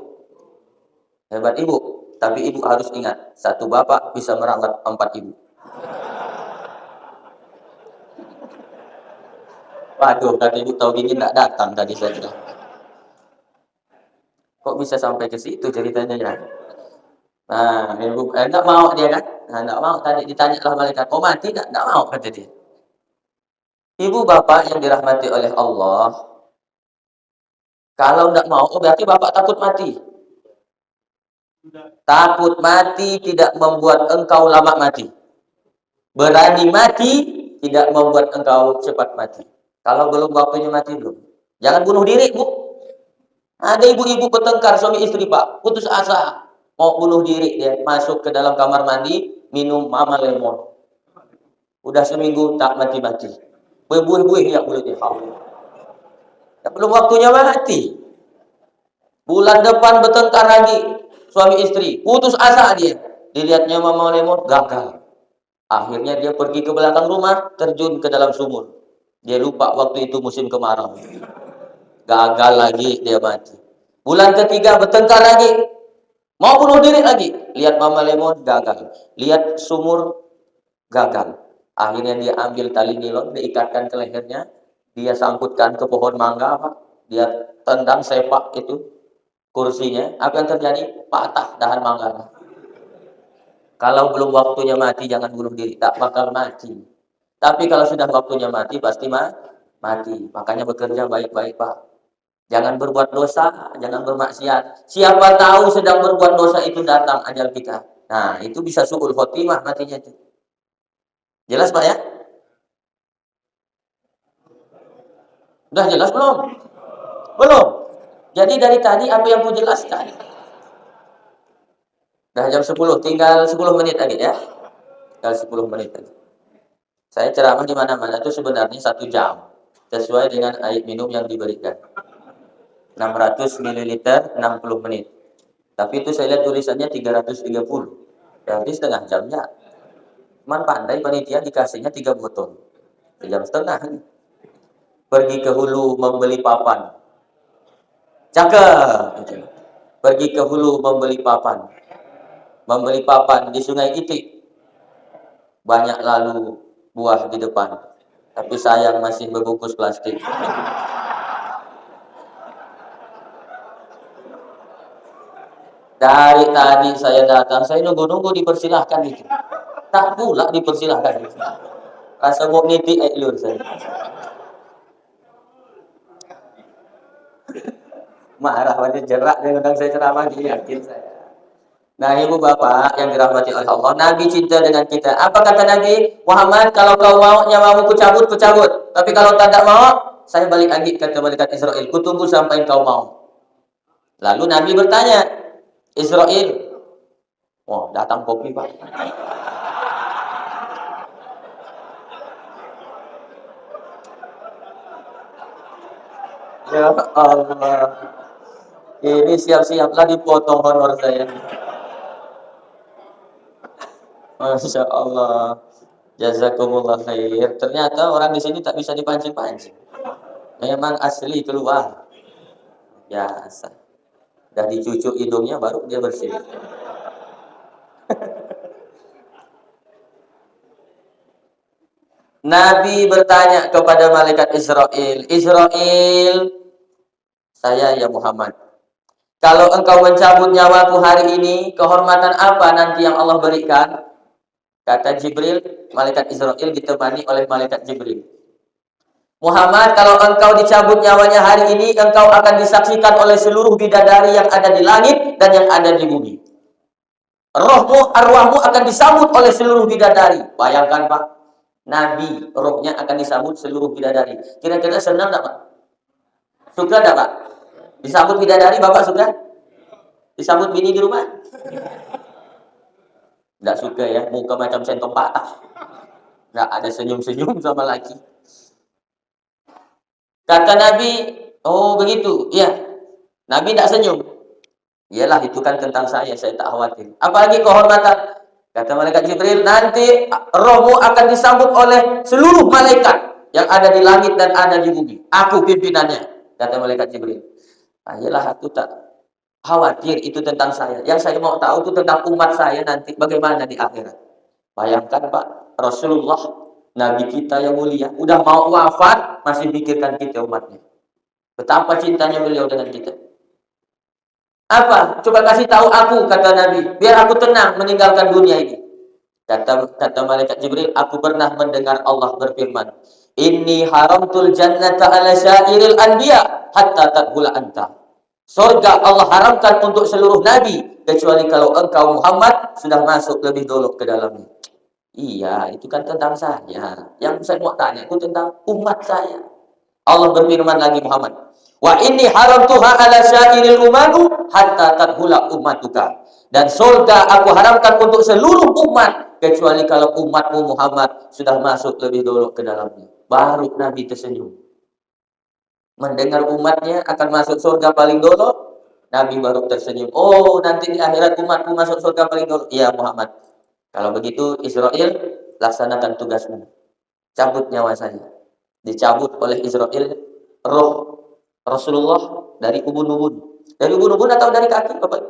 Hebat ibu, tapi ibu harus ingat, satu bapak bisa merawat 4 ibu. Waduh, tadi ibu tahu gini nggak datang tadi saya sudah. Kok bisa sampai ke situ ceritanya ya? Nah, ibu nggak mau dia kan? Nah, nggak mau. Tadi ditanya lah malaikat, kok mati nggak mau kata dia. Ibu bapak yang dirahmati oleh Allah, kalau nggak mau, oh berarti bapak takut mati. Takut mati tidak membuat engkau lama mati. Berani mati tidak membuat engkau cepat mati. Kalau belum waktunya mati belum. Jangan bunuh diri, Bu. Ada ibu-ibu bertengkar suami istri, Pak. Putus asa. Mau bunuh diri dia. Masuk ke dalam kamar mandi, minum mama lemon. Udah seminggu tak mati-mati. Berbuih-buih ya mulutnya. Belum waktunya mati. Bulan depan bertengkar lagi. Suami istri. Putus asa dia. Dilihatnya mama lemon, gagal. Akhirnya dia pergi ke belakang rumah, terjun ke dalam sumur. Dia lupa waktu itu musim kemarau. Gagal lagi, dia mati. Bulan ketiga bertengkar lagi. Mau bunuh diri lagi. Lihat mama lemon, gagal. Lihat sumur, gagal. Akhirnya dia ambil tali nilon, diikatkan ke lehernya. Dia sangkutkan ke pohon mangga. Dia tendang sepak itu kursinya. Apa yang terjadi? Patah dahan mangga. Kalau belum waktunya mati, jangan bunuh diri. Tak bakal mati. Tapi kalau sudah waktunya mati, pasti mati. Makanya bekerja baik-baik, Pak. Jangan berbuat dosa, jangan bermaksiat. Siapa tahu sedang berbuat dosa itu datang ajal kita. Nah, itu bisa suul khotimah matinya itu. Jelas, Pak ya? Udah jelas belum? Belum. Jadi dari tadi apa yang ku jelaskan? Udah jam 10, tinggal 10 menit lagi ya. Tinggal 10 menit lagi. Saya ceramah di mana-mana itu sebenarnya 1 jam. Sesuai dengan air minum yang diberikan. 600 ml 60 menit. Tapi itu saya lihat tulisannya 330. Berarti setengah jam ya. Cuman pandai panitia dikasihnya 3 botol. 1,5 jam. Pergi ke hulu membeli papan. Cakep. Pergi ke hulu membeli papan. Membeli papan di Sungai Itik. Banyak lalu buah di depan. Tapi sayang masih berbungkus plastik. Dari tadi saya datang, saya nunggu-nunggu dipersilahkan itu. Tak pula dipersilahkan itu. Rasa mau niti lur saya. Marah wajah jerak dia undang saya ceramah gini, yakin saya. Nah, ibu bapak yang dirahmati oleh Allah, Nabi cinta dengan kita. Apa kata Nabi? Muhammad, kalau kau mau nyawamu kucabut, kucabut. Tapi kalau tak mau, saya balik lagi ke malaikat Israel. Kutunggu sampai kau mau. Lalu Nabi bertanya, Israel, oh datang kopi Pak. Ya Allah, ini siap-siaplah dipotong honor saya. Masya Allah, jazakumullah khair. Ternyata orang di sini tak bisa dipancing-pancing. Memang asli keluar. Biasa. Udah dicucuk hidungnya baru dia bersih. Nabi bertanya kepada malaikat Israel, Israel, saya ya Muhammad, kalau engkau mencabut nyawaku hari ini, kehormatan apa nanti yang Allah berikan? Kata Jibril, malaikat Israel ditemani oleh malaikat Jibril. Muhammad, kalau engkau dicabut nyawanya hari ini, engkau akan disaksikan oleh seluruh bidadari yang ada di langit dan yang ada di bumi. Rohmu, arwahmu akan disambut oleh seluruh bidadari. Bayangkan Pak, Nabi, rohnya akan disambut seluruh bidadari. Kira-kira senang enggak, Pak? Suka enggak, Pak? Disambut bidadari, Bapak suka? Disambut bini di rumah? Enggak suka ya, muka macam sentong patah. Enggak ada senyum-senyum sama laki. Kata Nabi, oh begitu, iya. Nabi enggak senyum. Iyalah, itu kan tentang saya tak khawatir. Apalagi kehormatan. Kata malaikat Jibril, nanti rohmu akan disambut oleh seluruh malaikat yang ada di langit dan ada di bumi. Aku pimpinannya, kata malaikat Jibril. Nah, iyalah, aku tak khawatir itu tentang saya. Yang saya mau tahu itu tentang umat saya nanti bagaimana di akhirat. Bayangkan Pak, Rasulullah, Nabi kita yang mulia, udah mau wafat masih pikirkan kita umatnya. Betapa cintanya beliau dengan kita. Apa? Coba kasih tahu aku, kata Nabi, biar aku tenang meninggalkan dunia ini. Kata malaikat Jibril, aku pernah mendengar Allah berfirman, Inni haramtul jannata ala syairil anbiya hatta tadkhula anta. Surga Allah haramkan untuk seluruh nabi, kecuali kalau engkau Muhammad sudah masuk lebih dulu ke dalamnya. Iya, itu kan tentang saya. Yang saya mau tanya itu tentang umat saya. Allah berfirman lagi Muhammad, wa inni haramtuha ala syairil umanu hatta tadkhula ummatuka. Dan surga aku haramkan untuk seluruh umat kecuali kalau umatmu Muhammad sudah masuk lebih dulu ke dalamnya. Baru Nabi tersenyum. Mendengar umatnya akan masuk surga paling dulu, Nabi baru tersenyum. Oh, nanti di akhirat umatmu masuk surga paling dulu. Iya Muhammad. Kalau begitu Israel, laksanakan tugasmu. Cabut nyawa saya. Dicabut oleh Israel roh Rasulullah dari ubun-ubun. Dari ubun-ubun atau dari kaki, Bapak?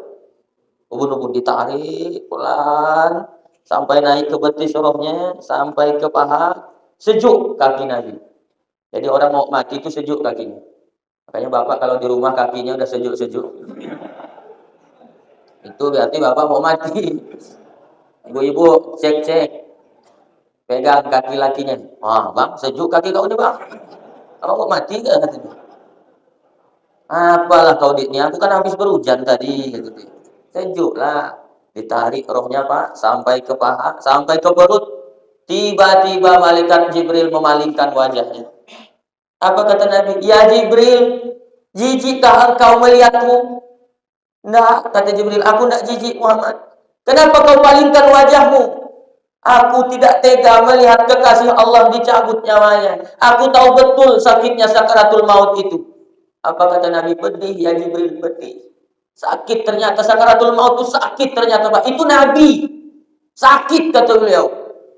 Ubun-ubun ditarik pelan sampai naik ke betis rohnya, sampai ke paha, sejuk kaki Nabi. Jadi orang mau mati itu sejuk kakinya. Makanya Bapak kalau di rumah kakinya udah sejuk-sejuk, itu berarti Bapak mau mati. Ibu-ibu cek-cek, pegang kaki lakinya. Wah, Bang, sejuk kaki kau ini, Bang. Kau mau mati enggak katanya? Apalah kau ini, aku kan habis berhujan tadi gitu. Sejuk lah. Ditarik rohnya, Pak, sampai ke paha, sampai ke perut. Tiba-tiba malaikat Jibril memalingkan wajahnya. Apa kata Nabi? Ya Jibril, jijikkah engkau melihatku? Enggak, kata Jibril, aku enggak jijik Muhammad. Kenapa kau palingkan wajahmu? Aku tidak tega melihat kekasih Allah dicabut nyawanya. Aku tahu betul sakitnya sakaratul maut itu. Apa kata Nabi? Pedih ya Jibril, pedih. Sakit ternyata sakaratul maut itu sakit ternyata, Pak. Itu Nabi. Sakit kata beliau.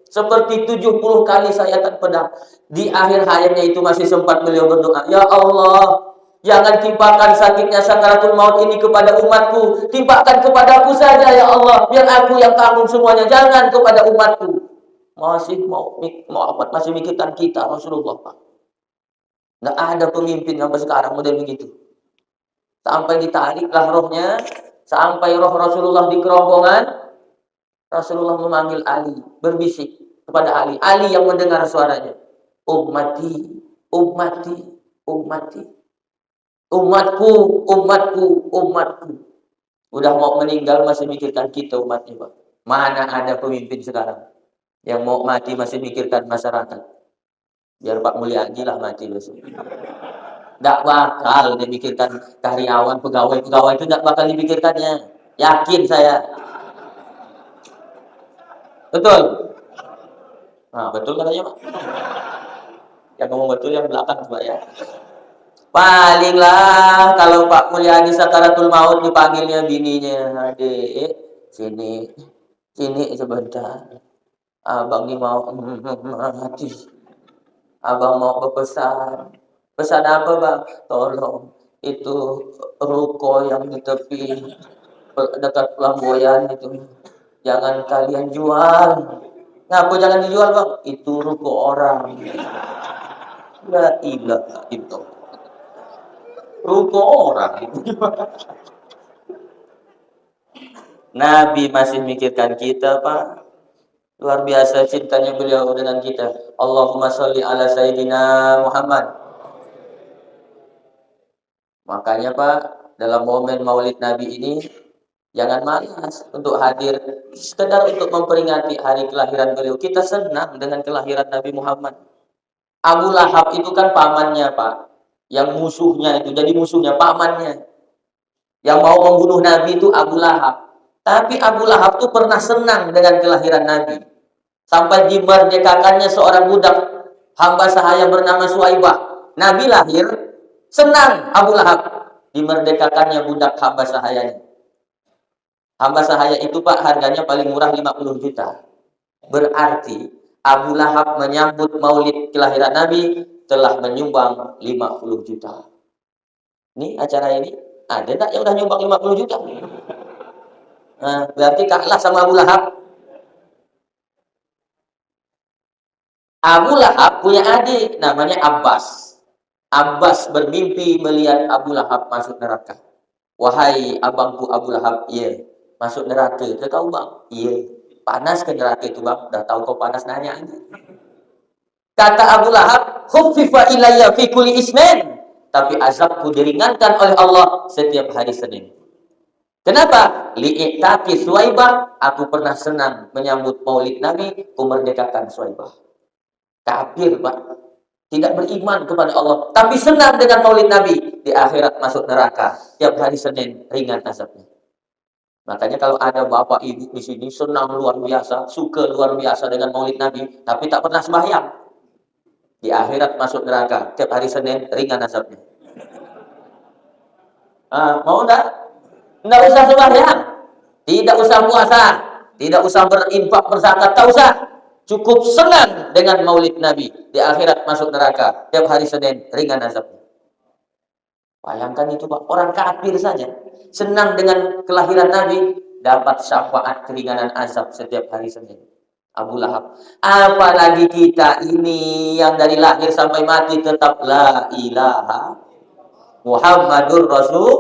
Seperti 70 kali sayatan pedang. Di akhir hayatnya itu masih sempat beliau berdoa, ya Allah, jangan timpakan sakitnya sakaratul maut ini kepada umatku. Timpakan kepadaku saja ya Allah. Biar aku yang tanggung semuanya. Jangan kepada umatku. Masih mau apa? Masih mikirkan kita Rasulullah, Pak. Nggak ada pemimpin sampai sekarang model begitu. Sampai ditariklah rohnya. Sampai roh Rasulullah di kerongkongan. Rasulullah memanggil Ali. Berbisik kepada Ali. Ali yang mendengar suaranya. Ummati, ummati, ummati. Umatku, umatku, umatku. Udah mau meninggal masih mikirkan kita umatnya, Pak. Mana ada pemimpin sekarang yang mau mati masih mikirkan masyarakat. Biar Pak Mulyadi lah mati besok. Nggak bakal dipikirkan karyawan, pegawai-pegawai itu nggak bakal dipikirkannya. Yakin saya. Betul? Nah, betul katanya, Pak. Yang ngomong betul yang belakang, Pak ya. Palinglah kalau Pak Mulyadi sakaratul maut dipanggilnya bininya, adik, sini, sini sebentar. Abang ini mau mati. Abang mau berpesan. Pesan apa, Bang? Tolong itu ruko yang di tepi dekat Flamboyan itu jangan kalian jual. Ngapa jangan dijual, Bang? Itu ruko orang. La ilaha illallah. Ruko orang. Nabi masih mikirkan kita, Pak. Luar biasa cintanya beliau dengan kita. Allahumma sholli ala Sayyidina Muhammad. Makanya Pak, dalam momen Maulid Nabi ini Jangan malas untuk hadir sekedar untuk memperingati hari kelahiran beliau. Kita senang dengan kelahiran Nabi Muhammad. Abu Lahab itu kan pamannya, Pak. Yang musuhnya itu jadi musuhnya pamannya. Yang mau membunuh Nabi itu Abu Lahab. Tapi Abu Lahab itu pernah senang dengan kelahiran Nabi. Sampai dimerdekakannya seorang budak hamba sahaya bernama Suwaibah. Nabi lahir, senang Abu Lahab. Dimerdekakannya budak hamba sahayanya. Hamba sahaya itu, Pak, harganya paling murah 50 juta. Berarti Abu Lahab menyambut maulid kelahiran Nabi telah menyumbang 50 juta. Ini acara ini, ada enggak yang udah nyumbang 50 juta? Nah, berarti kalah sama Abu Lahab. Abu Lahab punya adik namanya Abbas. Abbas bermimpi melihat Abu Lahab masuk neraka. Wahai abangku Abu Lahab, iya, masuk neraka. Dia tahu, Bang? Iya. Panas ke neraka itu, Bang? Udah tahu kau panas, nanya aja. Kata Abu Lahab, "Khuffifa ilayya fi kulli isnin." Tapi azabku diringankan oleh Allah setiap hari Senin. Kenapa? Li'itaki Suwaibah, aku pernah senang menyambut maulid Nabi, ku merdekakan Suwaibah. Kafir, Pak. Tidak beriman kepada Allah, tapi senang dengan maulid Nabi. Di akhirat masuk neraka. Tiap hari Senin ringan azabnya. Makanya kalau ada bapak ibu di sini senang luar biasa, suka luar biasa dengan maulid Nabi, tapi tak pernah sembahyang. Di akhirat masuk neraka. Tiap hari Senin ringan azabnya. Mau enggak? Enggak usah sembahyang. Tidak usah puasa. Tidak usah berinfak berzakat. Tak usah. Cukup senang dengan maulid Nabi. Di akhirat masuk neraka. Tiap hari Senin ringan azabnya. Bayangkan itu, Pak. Orang kafir saja senang dengan kelahiran Nabi, dapat syafaat keringanan azab setiap hari Senin. Abu Lahab. Apalagi kita ini yang dari lahir sampai mati tetap la ilaha Muhammadur Rasul.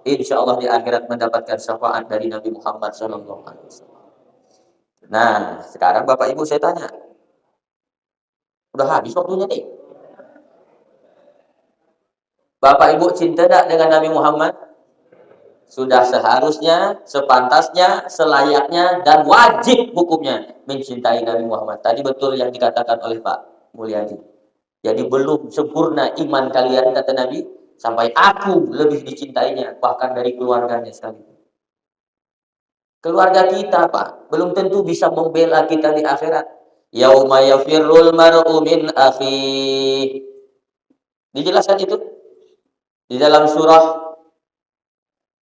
Insya Allah di akhirat mendapatkan syafaat dari Nabi Muhammad SAW. Nah, sekarang Bapak Ibu saya tanya. Udah habis waktunya nih. Bapak Ibu cinta tidak dengan Nabi Muhammad? Sudah seharusnya, sepantasnya, selayaknya, dan wajib hukumnya mencintai Nabi Muhammad. Tadi betul yang dikatakan oleh Pak Mulyadi. Jadi belum sempurna iman kalian, kata Nabi, sampai aku lebih dicintainya, bahkan dari keluarganya sekali. Keluarga kita, Pak, belum tentu bisa membela kita di akhirat. Yauma yafirrul mar'u min akhi. Dijelaskan itu di dalam surah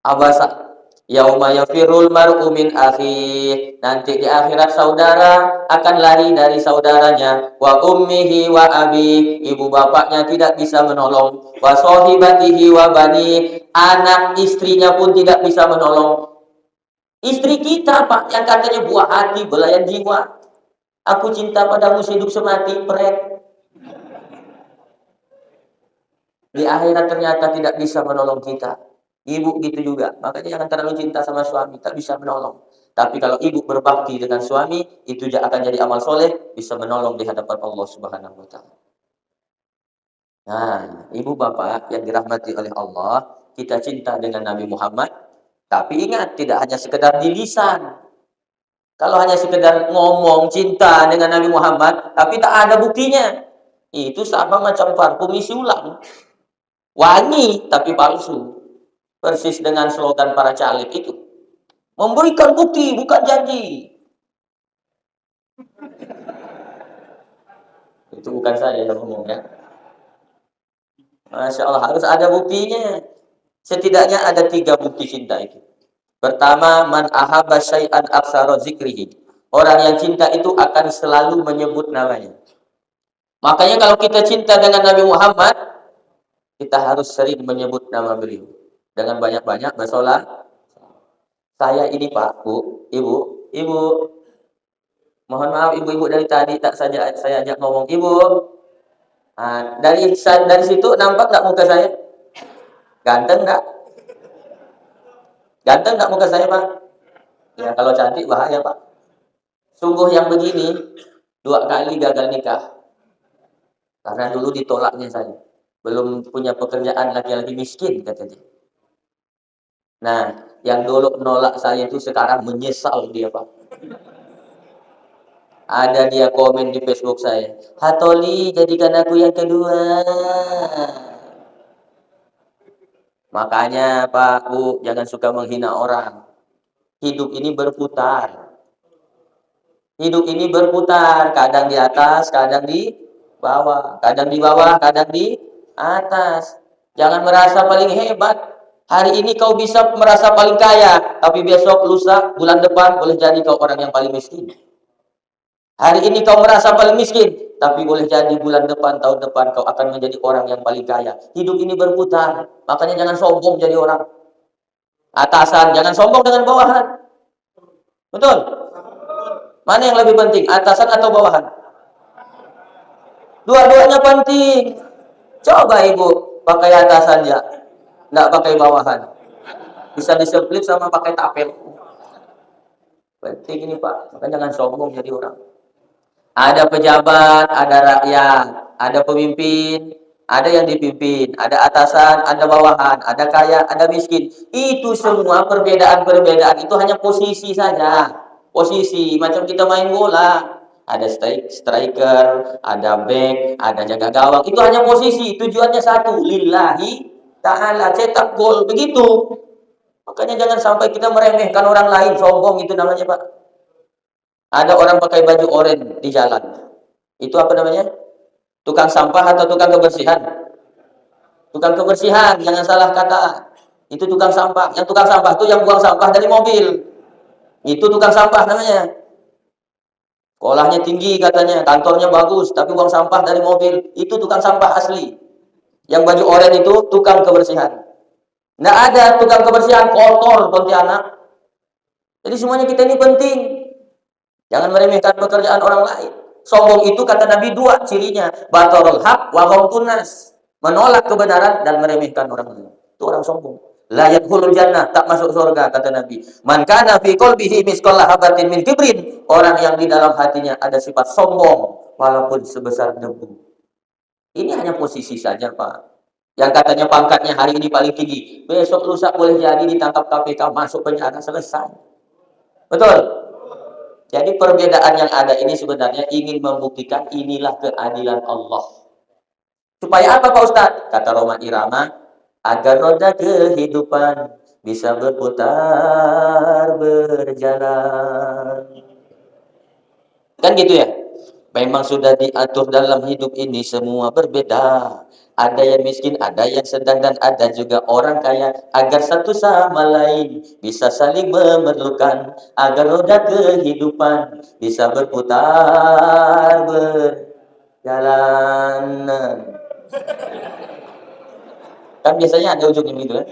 Abasa. Yauma yafirul mar'u min akhi. Nanti di akhirat saudara akan lari dari saudaranya. Wa ummihi wa abi. Ibu bapaknya tidak bisa menolong. Wa sahibatihi wa bani. Anak istrinya pun tidak bisa menolong. Istri kita, Pak, yang katanya buah hati, belayan jiwa. Aku cinta padamu sehidup semati, pret. Di akhirat ternyata tidak bisa menolong kita. Ibu gitu juga. Makanya jangan terlalu cinta sama suami, tak bisa menolong. Tapi kalau ibu berbakti dengan suami, itu akan jadi amal soleh, bisa menolong di hadapan Allah Subhanahu wa Ta'ala. Nah, ibu bapak yang dirahmati oleh Allah, kita cinta dengan Nabi Muhammad, tapi ingat, tidak hanya sekedar di lisan. Kalau hanya sekedar ngomong cinta dengan Nabi Muhammad, tapi tak ada buktinya, itu sama macam parfum isi ulang. Wangi, tapi palsu. Persis dengan slogan para caleg itu. Memberikan bukti, bukan janji. Itu bukan saya yang ngomong, ya. Masya Allah, harus ada buktinya. Setidaknya ada 3 bukti cinta itu. Pertama, man ahabba syai'an aksara zikrihi. Orang yang cinta itu akan selalu menyebut namanya. Makanya kalau kita cinta dengan Nabi Muhammad, kita harus sering menyebut nama beliau. Dengan banyak-banyak bersolat. Saya ini, Pak, Bu, Ibu, mohon maaf ibu-ibu dari tadi tak saja saya ajak ngomong, Ibu. Dari situ nampak nggak muka saya? Ganteng nggak? Ganteng nggak muka saya, Pak? Ya, kalau cantik bahaya, Pak. Sungguh yang begini 2 kali gagal nikah. Karena dulu ditolaknya saya. Belum punya pekerjaan, laki-laki miskin, katanya. Nah, yang dulu nolak saya itu sekarang menyesal dia, Pak. Ada dia komen di Facebook saya, "Hatoli, jadikan aku yang kedua." Makanya Pak, Bu, jangan suka menghina orang. Hidup ini berputar. Hidup ini berputar, kadang di atas, kadang di bawah, kadang di bawah, kadang di atas. Jangan merasa paling hebat. Hari ini kau bisa merasa paling kaya, tapi besok, lusa, bulan depan boleh jadi kau orang yang paling miskin. Hari ini kau merasa paling miskin, tapi boleh jadi bulan depan, tahun depan kau akan menjadi orang yang paling kaya. Hidup ini berputar, makanya jangan sombong jadi orang atasan, jangan sombong dengan bawahan. Betul? Mana yang lebih penting, atasan atau bawahan? Dua-duanya penting. Coba ibu pakai atasan ya, nggak pakai bawahan. Bisa disemplit sama pakai tapel. Penting ini Pak, makanya jangan sombong jadi orang. Ada pejabat, ada rakyat, ada pemimpin, ada yang dipimpin, ada atasan, ada bawahan, ada kaya, ada miskin. Itu semua perbedaan-perbedaan itu hanya posisi saja. Posisi, macam kita main bola. Ada striker, ada back, ada jaga gawang. Itu hanya posisi, tujuannya satu, lillahi ta'ala, cetak gol, begitu. Makanya jangan sampai kita meremehkan orang lain, sombong itu namanya Pak. Ada orang pakai baju oranye di jalan. Itu apa namanya? Tukang sampah atau tukang kebersihan? Tukang kebersihan, jangan salah kata. Itu tukang sampah. Yang tukang sampah itu yang buang sampah dari mobil. Itu tukang sampah namanya. Sekolahnya tinggi katanya, kantornya bagus, tapi buang sampah dari mobil. Itu tukang sampah asli. Yang baju oranye itu tukang kebersihan. Nggak ada tukang kebersihan kotor Pontianak. Jadi semuanya kita ini penting. Jangan meremehkan pekerjaan orang lain. Sombong itu kata Nabi dua cirinya. Batarul haq wa ghamtun nas. Menolak kebenaran dan meremehkan orang lain. Itu orang sombong. La yadkhulul jannah, tak masuk surga kata Nabi. Man kana fi qalbihi misqala habatin min kibrin. Orang yang di dalam hatinya ada sifat sombong walaupun sebesar debu. Ini hanya posisi saja, Pak. Yang katanya pangkatnya hari ini paling tinggi, besok lusa boleh jadi ditangkap KPK, masuk penjara, selesai. Betul? Jadi perbedaan yang ada ini sebenarnya ingin membuktikan inilah keadilan Allah. Supaya apa Pak Ustadz? Kata Roma Irama, agar roda kehidupan bisa berputar, berjalan. Kan gitu ya? Memang sudah diatur dalam hidup ini semua berbeda. Ada yang miskin, ada yang sedang, dan ada juga orang kaya. Agar satu sama lain bisa saling memerlukan. Agar roda kehidupan bisa berputar, berjalan. Kan biasanya ada ujungnya gitu kan?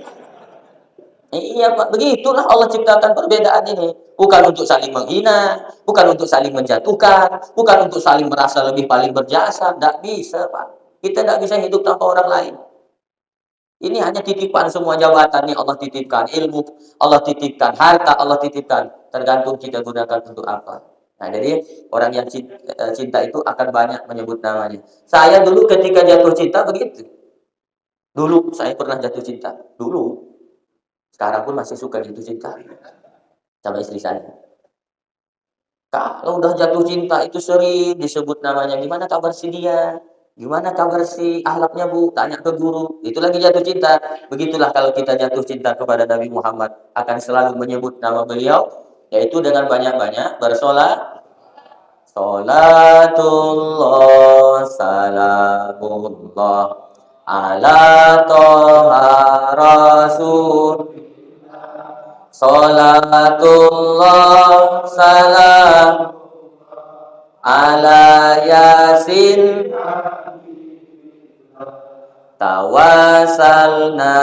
Iya Pak, begitulah Allah ciptakan perbedaan ini. Bukan untuk saling menghina, bukan untuk saling menjatuhkan, bukan untuk saling merasa lebih paling berjasa. Tidak bisa Pak. Kita tidak bisa hidup tanpa orang lain. Ini hanya titipan semua jabatan yang Allah titipkan. Ilmu Allah titipkan, harta Allah titipkan. Tergantung kita gunakan untuk apa. Nah jadi orang yang cinta itu akan banyak menyebut namanya. Saya dulu ketika jatuh cinta begitu. Dulu saya pernah jatuh cinta. Dulu. Sekarang pun masih suka jatuh cinta sama istri saya. Kalau udah jatuh cinta itu sering disebut namanya. Gimana kabar si dia? Gimana kabar si ahlaknya Bu? Tanya ke guru. Itu lagi jatuh cinta. Begitulah kalau kita jatuh cinta kepada Nabi Muhammad. Akan selalu menyebut nama beliau. Yaitu dengan banyak-banyak bersolat. Salatullah salamullah ala toha rasul. Salatullah salam ala yasin tawasalna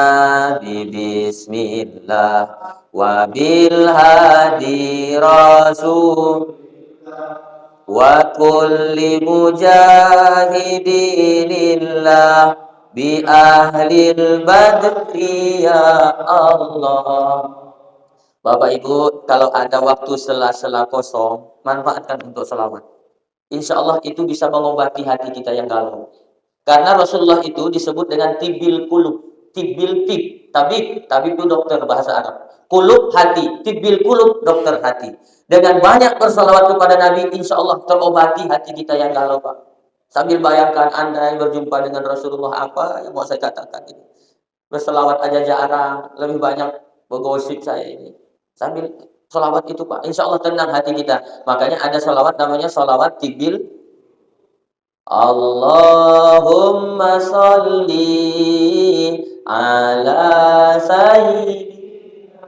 bismillah wa bil hadi rasul wa kulli mujahidinillah bi ahlil badri ya Allah. Bapak Ibu, kalau ada waktu sela-sela kosong, manfaatkan untuk selawat. Insya Allah itu bisa mengobati hati kita yang galau. Karena Rasulullah itu disebut dengan tibil qulub. Tibbil tib, tabib itu dokter bahasa Arab. Kulub hati, tibbil kulub dokter hati. Dengan banyak bersolawat kepada Nabi, insya Allah terobati hati kita yang galau, Pak. Sambil bayangkan Anda yang berjumpa dengan Rasulullah, apa yang mau saya katakan ini. Berselawat aja jarang, lebih banyak bergosip saya ini. Sambil selawat itu, Pak, insya Allah tenang hati kita. Makanya ada selawat namanya selawat tibbil. Allahumma sholli ala sayyidina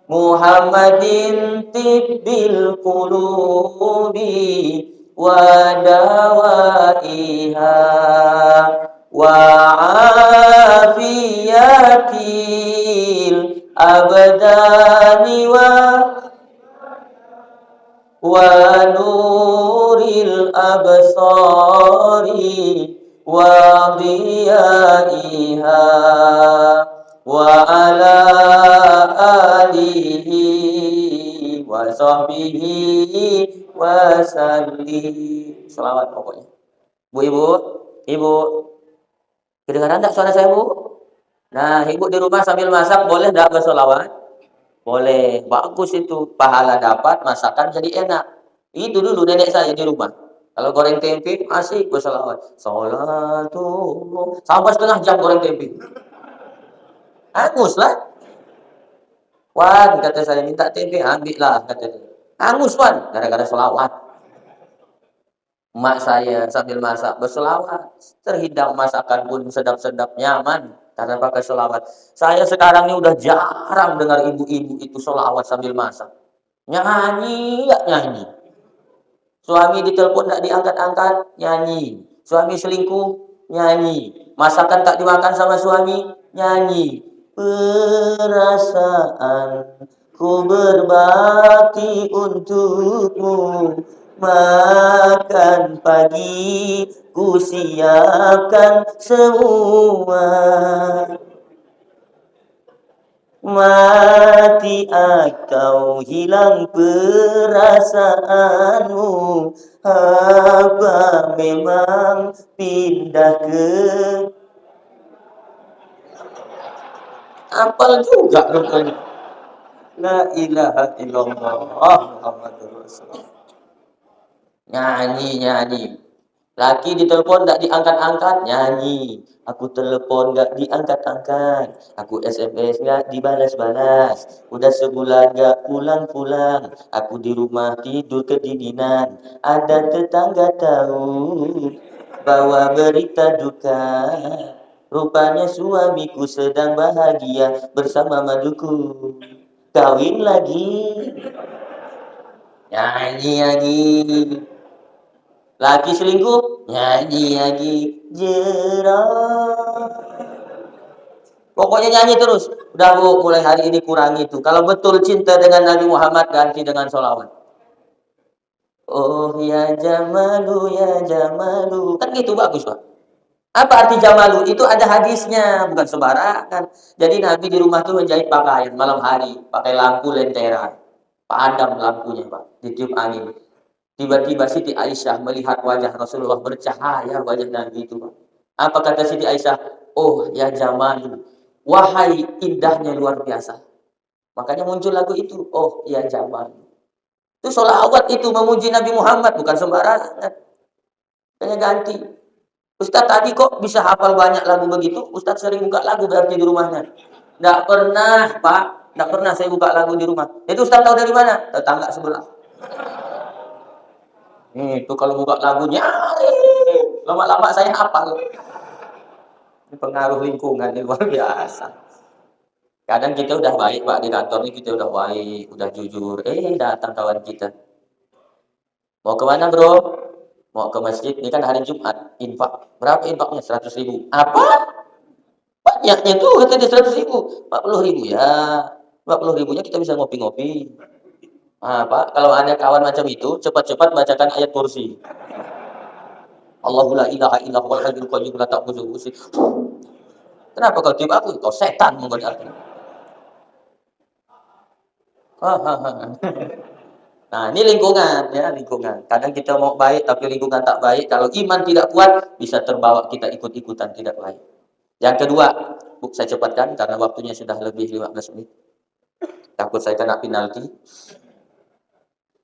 Muhammadin tibbil qulubi wa dawaiha wa afiyatil abdani wa nuril absari wa diyaiha wa ala alihi wa sahbihi wa sallim. Selawat pokoknya. Bu, ibu, kedengaran tak suara saya, Bu? Nah, ibu di rumah sambil masak boleh tak berselawat? Boleh, bagus itu. Pahala dapat, masakan jadi enak. Itu dulu nenek saya di rumah. Kalau goreng tempe, masih berselawat. Sholatullah. Sampai setengah jam goreng tempe. Hangus lah. Wan, kata saya, minta tempe, ambil lah, kata dia. Hangus, Wan, gara-gara selawat. Mak saya sambil masak berselawat. Terhidang masakan pun sedap-sedap, nyaman. Karena pakai selawat. Saya sekarang ini udah jarang dengar ibu-ibu itu selawat sambil masak. Nyanyi, ya nyanyi. Suami ditelepon tak diangkat-angkat, nyanyi. Suami selingkuh, nyanyi. Masakan tak dimakan sama suami, nyanyi. Perasaan ku berbakti untukmu. Makan pagi ku siapkan semua. Mati atau hilang perasaanmu, apa memang pindah ke apal juga rupanya. La ilaha illallah Muhammadur Rasulullah. Nyanyi. Laki ditelepon gak diangkat-angkat, nyanyi. Aku telepon gak diangkat-angkat. Aku SMS gak dibalas-balas. Udah sebulan gak pulang-pulang. Aku di rumah tidur kedinginan. Ada tetangga tahu bawa berita duka. Rupanya suamiku sedang bahagia bersama maduku. Kawin lagi. Nyanyi lagi. Laki selingkuh, nyanyi lagi. Jerah. Pokoknya nyanyi terus. Udah, Bu, mulai hari ini kurangi itu. Kalau betul cinta dengan Nabi Muhammad, ganti dengan sholawat. Oh ya Jamalu, ya Jamalu. Kan gitu bagus, Pak. Apa arti Jamalu? Itu ada hadisnya, bukan sembarangan. Jadi Nabi di rumah tuh menjahit pakaian malam hari, pakai lampu lentera. Padam lampunya, Pak. Ditiup angin. Tiba-tiba Siti Aisyah melihat wajah Rasulullah bercahaya wajah Nabi itu, Pak. Apa kata Siti Aisyah? Oh ya Jamal, wahai indahnya luar biasa. Makanya muncul lagu itu, oh ya Jamal. Itu sholawat itu memuji Nabi Muhammad, bukan sembarangan. Kayaknya ganti. Ustadz tadi kok bisa hafal banyak lagu begitu? Ustadz sering buka lagu berarti di rumahnya. Nggak pernah, Pak. Nggak pernah saya buka lagu di rumah. Itu Ustadz tahu dari mana? Tetangga sebelah. Itu kalau buka lagu nyari, lama-lama saya hafal. Ini pengaruh lingkungan ini luar biasa. Kadang kita udah baik, Pak, di kantor ini kita udah baik, udah jujur. Datang kawan kita. Mau kemana, bro? Mau ke masjid. Ini kan hari Jumat, infak. Berapa infaknya? 100.000. Apa? Banyaknya tuh, katanya 100.000. 40.000 ya. 40.000-nya kita bisa ngopi-ngopi. Pak, kalau ada kawan macam itu, cepat-cepat bacakan ayat kursi. Allahu la ilaha illallah wal hayyul qayyum la ta'khudhuhu sinatun. Kenapa kau tiup aku? Kau setan berarti. Nah, ini lingkungan ya, lingkungan. Kadang kita mau baik tapi lingkungan tak baik. Kalau iman tidak kuat, bisa terbawa kita ikut-ikutan tidak baik. Yang kedua, cukup saya cepatkan karena waktunya sudah lebih 15 menit. Takut saya kena penalti.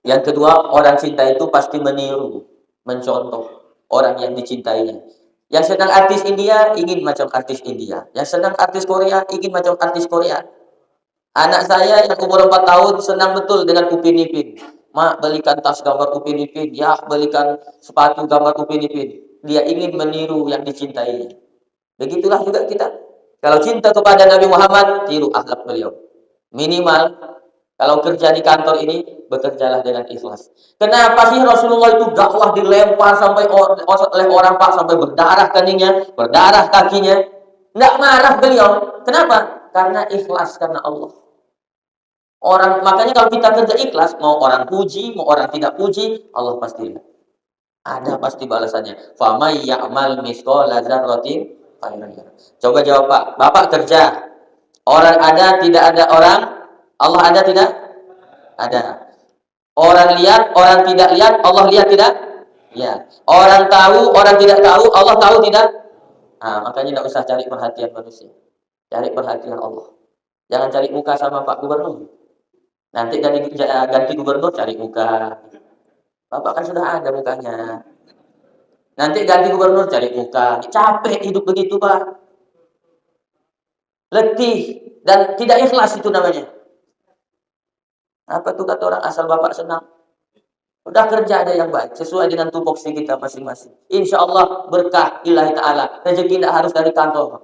Yang kedua, orang cinta itu pasti meniru, mencontoh orang yang dicintainya. Yang senang artis India, ingin macam artis India. Yang senang artis Korea, ingin macam artis Korea. Anak saya yang umur 4 tahun senang betul dengan Upin Ipin. Mak, belikan tas gambar Upin Ipin. Ya, belikan sepatu gambar Upin Ipin. Dia ingin meniru yang dicintainya. Begitulah juga kita. Kalau cinta kepada Nabi Muhammad, tiru akhlak beliau. Minimal, kalau kerja di kantor ini, bekerjalah dengan ikhlas. Kenapa sih Rasulullah itu dakwah dilempar sampai oleh orang Pak sampai berdarah keningnya, berdarah kakinya? Nggak marah beliau. Kenapa? Karena ikhlas karena Allah. Orang, makanya kalau kita kerja ikhlas, mau orang puji, mau orang tidak puji, Allah pasti lihat. Ada pasti balasannya. Famay ya'mal misqala dzarratin khairan yarah. Coba jawab Pak. Bapak kerja. Orang ada, tidak ada orang. Allah ada, tidak? Ada. Orang lihat, orang tidak lihat, Allah lihat, tidak? Ya. Orang tahu, orang tidak tahu, Allah tahu, tidak? Nah, makanya tidak usah cari perhatian manusia. Cari perhatian Allah. Jangan cari muka sama Pak Gubernur. Nanti ganti gubernur cari muka. Bapak kan sudah ada mukanya. Nanti ganti gubernur cari muka. Capek hidup begitu, Pak. Letih dan tidak ikhlas itu namanya. Apa tuh kata orang, asal Bapak senang. Udah kerja ada yang baik sesuai dengan tupoksi kita masing-masing. Insya Allah berkah ilahi ta'ala. Rezeki tidak harus dari kantor.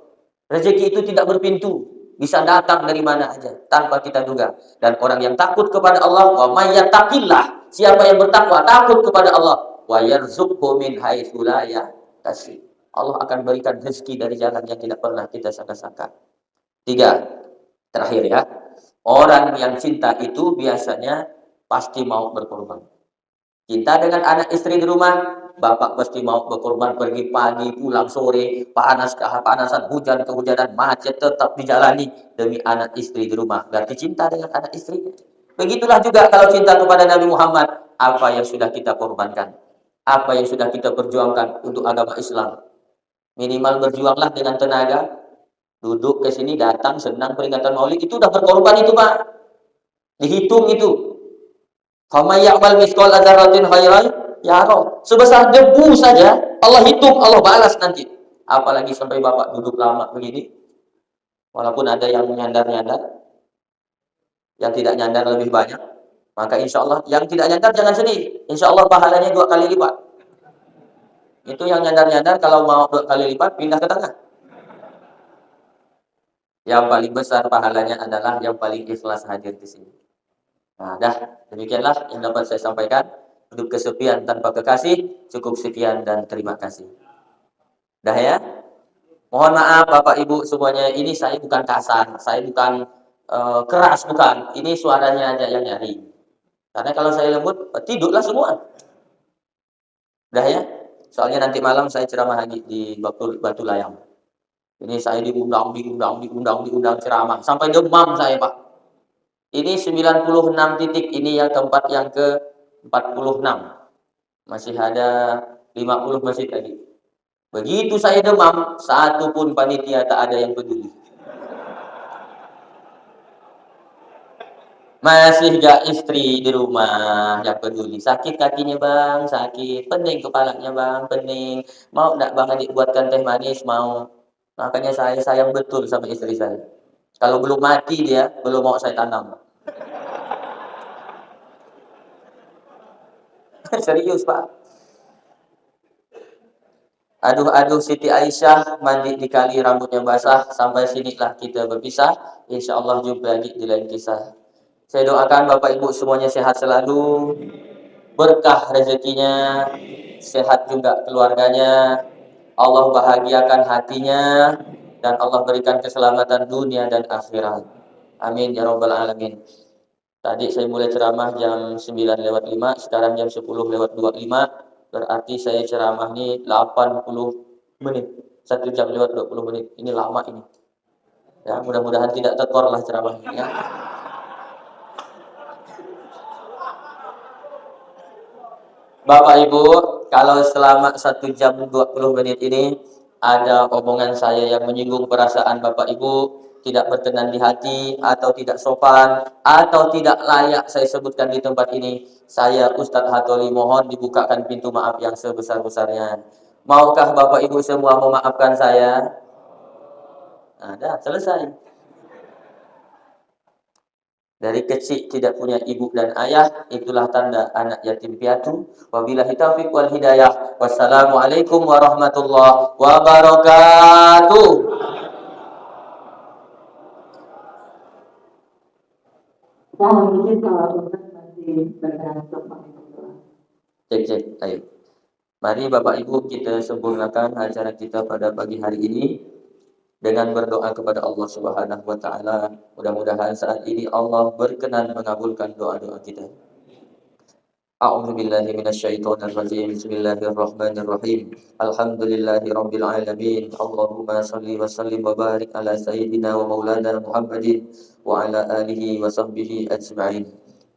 Rezeki itu tidak berpintu. Bisa datang dari mana aja tanpa kita duga. Dan orang yang takut kepada Allah, wa may yattaqillah, siapa yang bertakwa takut kepada Allah, wa yarzuqhu min haitsu la yahtasib, Allah akan berikan rezeki dari jalan yang tidak pernah kita sangka-sangka. 3, terakhir ya. Orang yang cinta itu biasanya pasti mau berkorban. Cinta dengan anak istri di rumah, bapak pasti mau berkorban, pergi pagi, pulang sore, panas kepanasan, hujan kehujanan, macet tetap dijalani demi anak istri di rumah. Berarti cinta dengan anak istri. Begitulah juga kalau cinta kepada Nabi Muhammad, apa yang sudah kita korbankan, apa yang sudah kita perjuangkan untuk agama Islam. Minimal berjuanglah dengan tenaga, duduk ke sini, datang, senang peringatan Maulid, itu udah berkorban itu, Pak. Dihitung itu. Faman ya'mal mithqala dzarratin khairan yarah. Sebesar debu saja Allah hitung, Allah balas nanti. Apalagi sampai Bapak duduk lama begini. Walaupun ada yang nyandar-nyandar, yang tidak nyandar lebih banyak. Maka insya Allah yang tidak nyandar jangan sedih. Insya Allah pahalanya 2 kali lipat. Itu yang nyandar-nyandar kalau mau 2 kali lipat pindah ke tengah. Yang paling besar pahalanya adalah yang paling ikhlas hadir di sini. Nah, demikianlah yang dapat saya sampaikan. Hidup kesepian tanpa kekasih, cukup sekian dan terima kasih. Dah ya. Mohon maaf Bapak Ibu semuanya, ini saya bukan kasar, saya bukan keras, bukan. Ini suaranya aja yang nyari. Karena kalau saya lembut, tidurlah semua. Dah ya. Soalnya nanti malam saya ceramah lagi di Batu Layang. Ini saya diundang ceramah. Sampai demam saya, Pak. Ini 96 titik, ini yang tempat yang ke-46. Masih ada 50 masjid lagi. Begitu saya demam, satu pun panitia tak ada yang peduli. Masih gak istri di rumah yang peduli. Sakit kakinya bang, sakit. Pening kepalanya bang, pening. Mau gak bang adik buatkan teh manis? Mau. Makanya saya sayang betul sama istri saya. Kalau belum mati dia, belum mau saya tanam. Serius Pak. Aduh Siti Aisyah mandi di kali rambutnya basah. Sampai sinilah kita berpisah. Insya Allah jumpa lagi di lain kisah. Saya doakan Bapak Ibu semuanya sehat selalu, berkah rezekinya, sehat juga keluarganya, Allah bahagiakan hatinya, dan Allah berikan keselamatan dunia dan akhirat. Amin ya rabbal alamin. Tadi saya mulai ceramah jam 9:05, sekarang jam 10:25, berarti saya ceramah ini 80 menit, 1 jam lewat 20 menit. Ini lama ini. Ya, mudah-mudahan tidak tekor lah ceramahnya. Ya. Bapak Ibu, kalau selama 1 jam 20 menit ini ada omongan saya yang menyinggung perasaan Bapak Ibu, tidak berkenan di hati, atau tidak sopan, atau tidak layak saya sebutkan di tempat ini, saya Ustadz Hatoli mohon dibukakan pintu maaf yang sebesar-besarnya. Maukah Bapak Ibu semua memaafkan saya? Nah, dah selesai. Dari kecil tidak punya ibu dan ayah, itulah tanda anak yatim piatu. Wabillahi taufiq wal hidayah. Wassalamualaikum warahmatullahi wabarakatuh. Cek cek, ayo. Mari Bapak Ibu kita sempurnakan acara kita pada pagi hari ini dengan berdoa kepada Allah Subhanahu wa taala. Mudah-mudahan saat ini Allah berkenan mengabulkan doa-doa kita. A'udzu billahi minasyaitonir rajim. Bismillahirrahmanirrahim. Alhamdulillahi rabbil alamin. Allahumma shalli wa sallim wa barik ala sayyidina wa maulana Muhammadin wa ala alihi wa sahbihi ajma'in.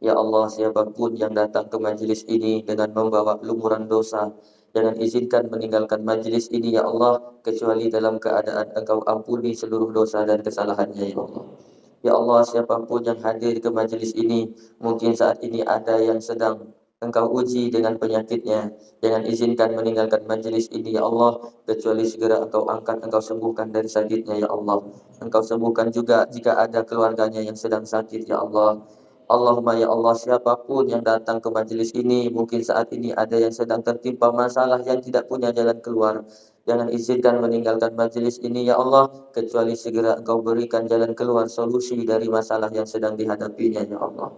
Ya Allah, siapapun yang datang ke majelis ini dengan membawa lumuran dosa, jangan izinkan meninggalkan majelis ini ya Allah, kecuali dalam keadaan Engkau ampuni seluruh dosa dan kesalahannya ya Allah. Ya Allah, siapapun yang hadir ke majelis ini, mungkin saat ini ada yang sedang Engkau uji dengan penyakitnya, jangan izinkan meninggalkan majelis ini ya Allah, kecuali segera Engkau angkat, Engkau sembuhkan dari sakitnya ya Allah. Engkau sembuhkan juga jika ada keluarganya yang sedang sakit ya Allah. Allahumma ya Allah, siapapun yang datang ke majelis ini, mungkin saat ini ada yang sedang tertimpa masalah yang tidak punya jalan keluar. Jangan izinkan meninggalkan majelis ini ya Allah, kecuali segera Engkau berikan jalan keluar, solusi dari masalah yang sedang dihadapinya ya Allah.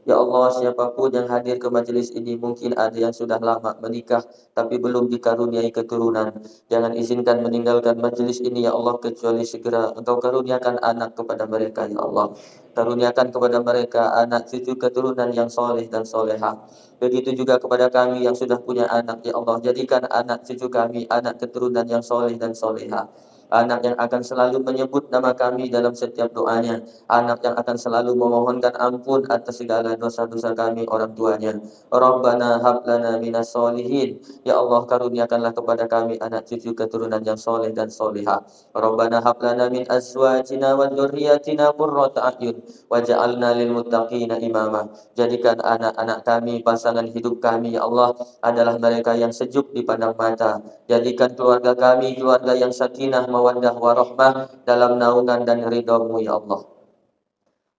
Ya Allah, siapapun yang hadir ke majelis ini, mungkin ada yang sudah lama menikah tapi belum dikaruniai keturunan. Jangan izinkan meninggalkan majelis ini ya Allah, kecuali segera Engkau karuniakan anak kepada mereka ya Allah. Karuniakan kepada mereka anak cucu keturunan yang soleh dan solehah. Begitu juga kepada kami yang sudah punya anak ya Allah, jadikan anak cucu kami anak keturunan yang soleh dan solehah. Anak yang akan selalu menyebut nama kami dalam setiap doanya. Anak yang akan selalu memohonkan ampun atas segala dosa-dosa kami orang tuanya. Rabbana hab lana minas solihin. Ya Allah, karuniakanlah kepada kami anak cucu keturunan yang soleh dan solehah. Rabbana hab lana min azwajina wa dzurriyyatina qurrata a'yun waj'alna lil muttaqina imama. Jadikan anak-anak kami, pasangan hidup kami ya Allah, adalah mereka yang sejuk dipandang mata. Jadikan keluarga kami keluarga yang sakinah mawaddah warahmah dalam naungan dan ridha-Mu ya Allah.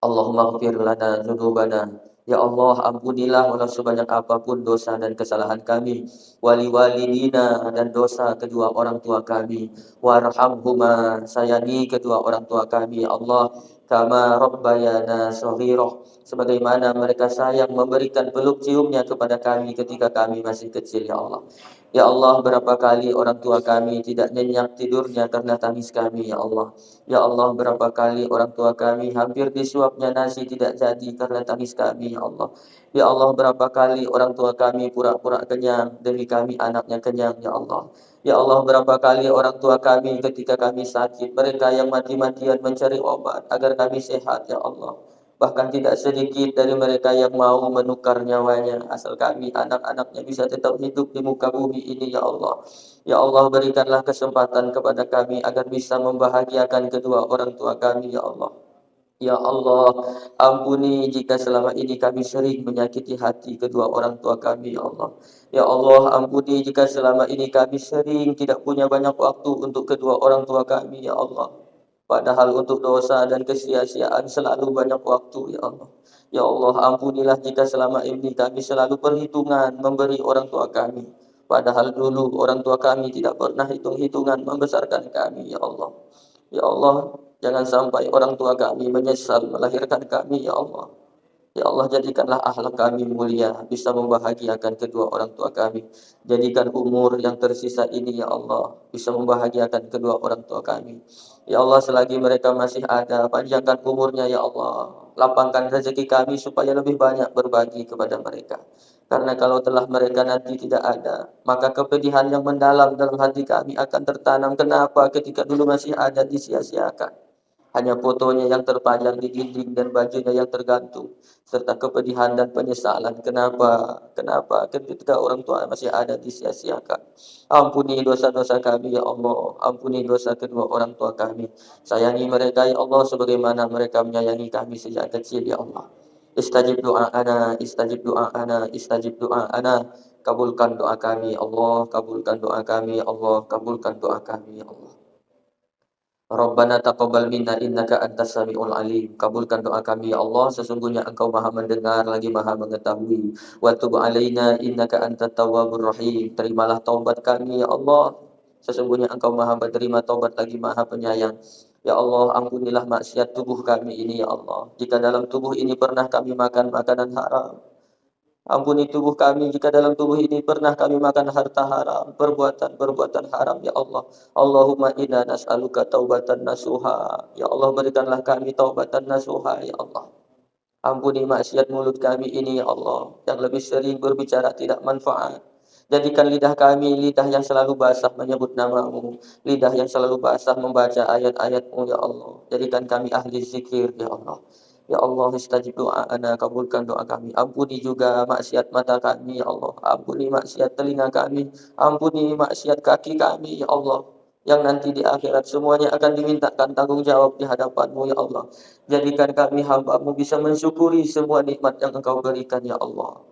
Allahumma ighfir lana dzunubana. Ya Allah, ampunilah walau sebanyak apapun dosa dan kesalahan kami, wali walidina, dan dosa kedua orang tua kami, warhamhuma, sayangi kedua orang tua kami ya Allah, kama rabbayana shaghira, sebagaimana mereka sayang memberikan peluk ciumnya kepada kami ketika kami masih kecil ya Allah. Ya Allah, berapa kali orang tua kami tidak nyenyak tidurnya karena tangis kami ya Allah. Ya Allah, berapa kali orang tua kami hampir disuapnya nasi tidak jadi karena tangis kami ya Allah. Ya Allah, berapa kali orang tua kami pura-pura kenyang demi kami anaknya kenyang ya Allah. Ya Allah, berapa kali orang tua kami ketika kami sakit, mereka yang mati-matian mencari obat agar kami sehat ya Allah. Bahkan tidak sedikit dari mereka yang mau menukar nyawanya asal kami anak-anaknya bisa tetap hidup di muka bumi ini ya Allah. Ya Allah, berikanlah kesempatan kepada kami agar bisa membahagiakan kedua orang tua kami ya Allah. Ya Allah, ampuni jika selama ini kami sering menyakiti hati kedua orang tua kami ya Allah. Ya Allah, ampuni jika selama ini kami sering tidak punya banyak waktu untuk kedua orang tua kami ya Allah. Padahal untuk dosa dan kesia-siaan selalu banyak waktu ya Allah. Ya Allah, ampunilah jika selama ini kami selalu perhitungan memberi orang tua kami. Padahal dulu orang tua kami tidak pernah hitung-hitungan membesarkan kami ya Allah. Ya Allah, jangan sampai orang tua kami menyesal melahirkan kami ya Allah. Ya Allah, jadikanlah akhlak kami mulia, bisa membahagiakan kedua orang tua kami. Jadikan umur yang tersisa ini ya Allah, bisa membahagiakan kedua orang tua kami. Ya Allah, selagi mereka masih ada, panjangkan umurnya ya Allah. Lapangkan rezeki kami supaya lebih banyak berbagi kepada mereka. Karena kalau telah mereka nanti tidak ada, maka kepedihan yang mendalam dalam hati kami akan tertanam. Kenapa ketika dulu masih ada disia-siakan? hanya fotonya yang terpajang di dinding dan bajunya yang tergantung, serta kepedihan dan penyesalan. Kenapa ketika orang tua masih ada disia-siakan. Ampuni dosa-dosa kami ya Allah, ampuni dosa kedua orang tua kami. Sayangi mereka ya Allah sebagaimana mereka menyayangi kami sejak kecil ya Allah. Istajib doa istajib doa istajib doa. Kabulkan doa kami ya Allah, kabulkan doa kami ya Allah, kabulkan doa kami ya Allah. Rabbana taqabbal minna innaka antas samiul alim. Kabulkan doa kami ya Allah, sesungguhnya Engkau Maha mendengar lagi Maha mengetahui. Wa tub alaina innaka antat tawwabur rahim. Terimalah taubat kami ya Allah. Sesungguhnya Engkau Maha menerima taubat lagi Maha penyayang. Ya Allah, ampunilah maksiat tubuh kami ini ya Allah. Jika dalam tubuh ini pernah kami makan makanan haram, ampuni tubuh kami jika dalam tubuh ini pernah kami makan harta haram, perbuatan-perbuatan haram ya Allah. Allahumma inna nas'aluka taubatan nasuha. Ya Allah, berikanlah kami taubatan nasuha ya Allah. Ampuni maksiat mulut kami ini ya Allah, yang lebih sering berbicara tidak manfaat. Jadikan lidah kami lidah yang selalu basah menyebut namamu, lidah yang selalu basah membaca ayat-ayatmu ya Allah. Jadikan kami ahli zikir ya Allah. Ya Allah, istajib doa, kabulkan doa kami. Ampuni juga maksiat mata kami ya Allah. Ampuni maksiat telinga kami. Ampuni maksiat kaki kami ya Allah. Yang nanti di akhirat semuanya akan dimintakan tanggung jawab di hadapanmu ya Allah. Jadikan kami hamba-Mu bisa mensyukuri semua nikmat yang Engkau berikan ya Allah.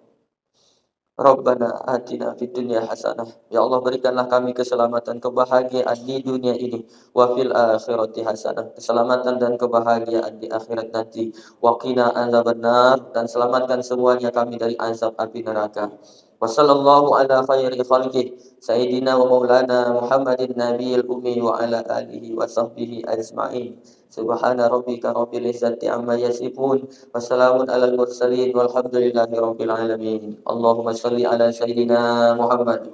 Rabbana atina fid dunya hasanah. Ya Allah, berikanlah kami keselamatan, kebahagiaan di dunia ini. Wa fil akhirati hasanah. Keselamatan dan kebahagiaan di akhirat nanti. Wa qina adzabannar, dan selamatkan semuanya kami dari azab api neraka. Wa sallallahu ala khairi khalqih Sayyidina wa maulana Muhammadin nabiyil ummi wa ala alihi wa sahbihi ajma'in. Subhana rabbika rabbil izzati amma yasifun. Wassalamun alal mursalin walhamdulillahi rabbil alamin. Allahumma salli ala sayyidina Muhammad.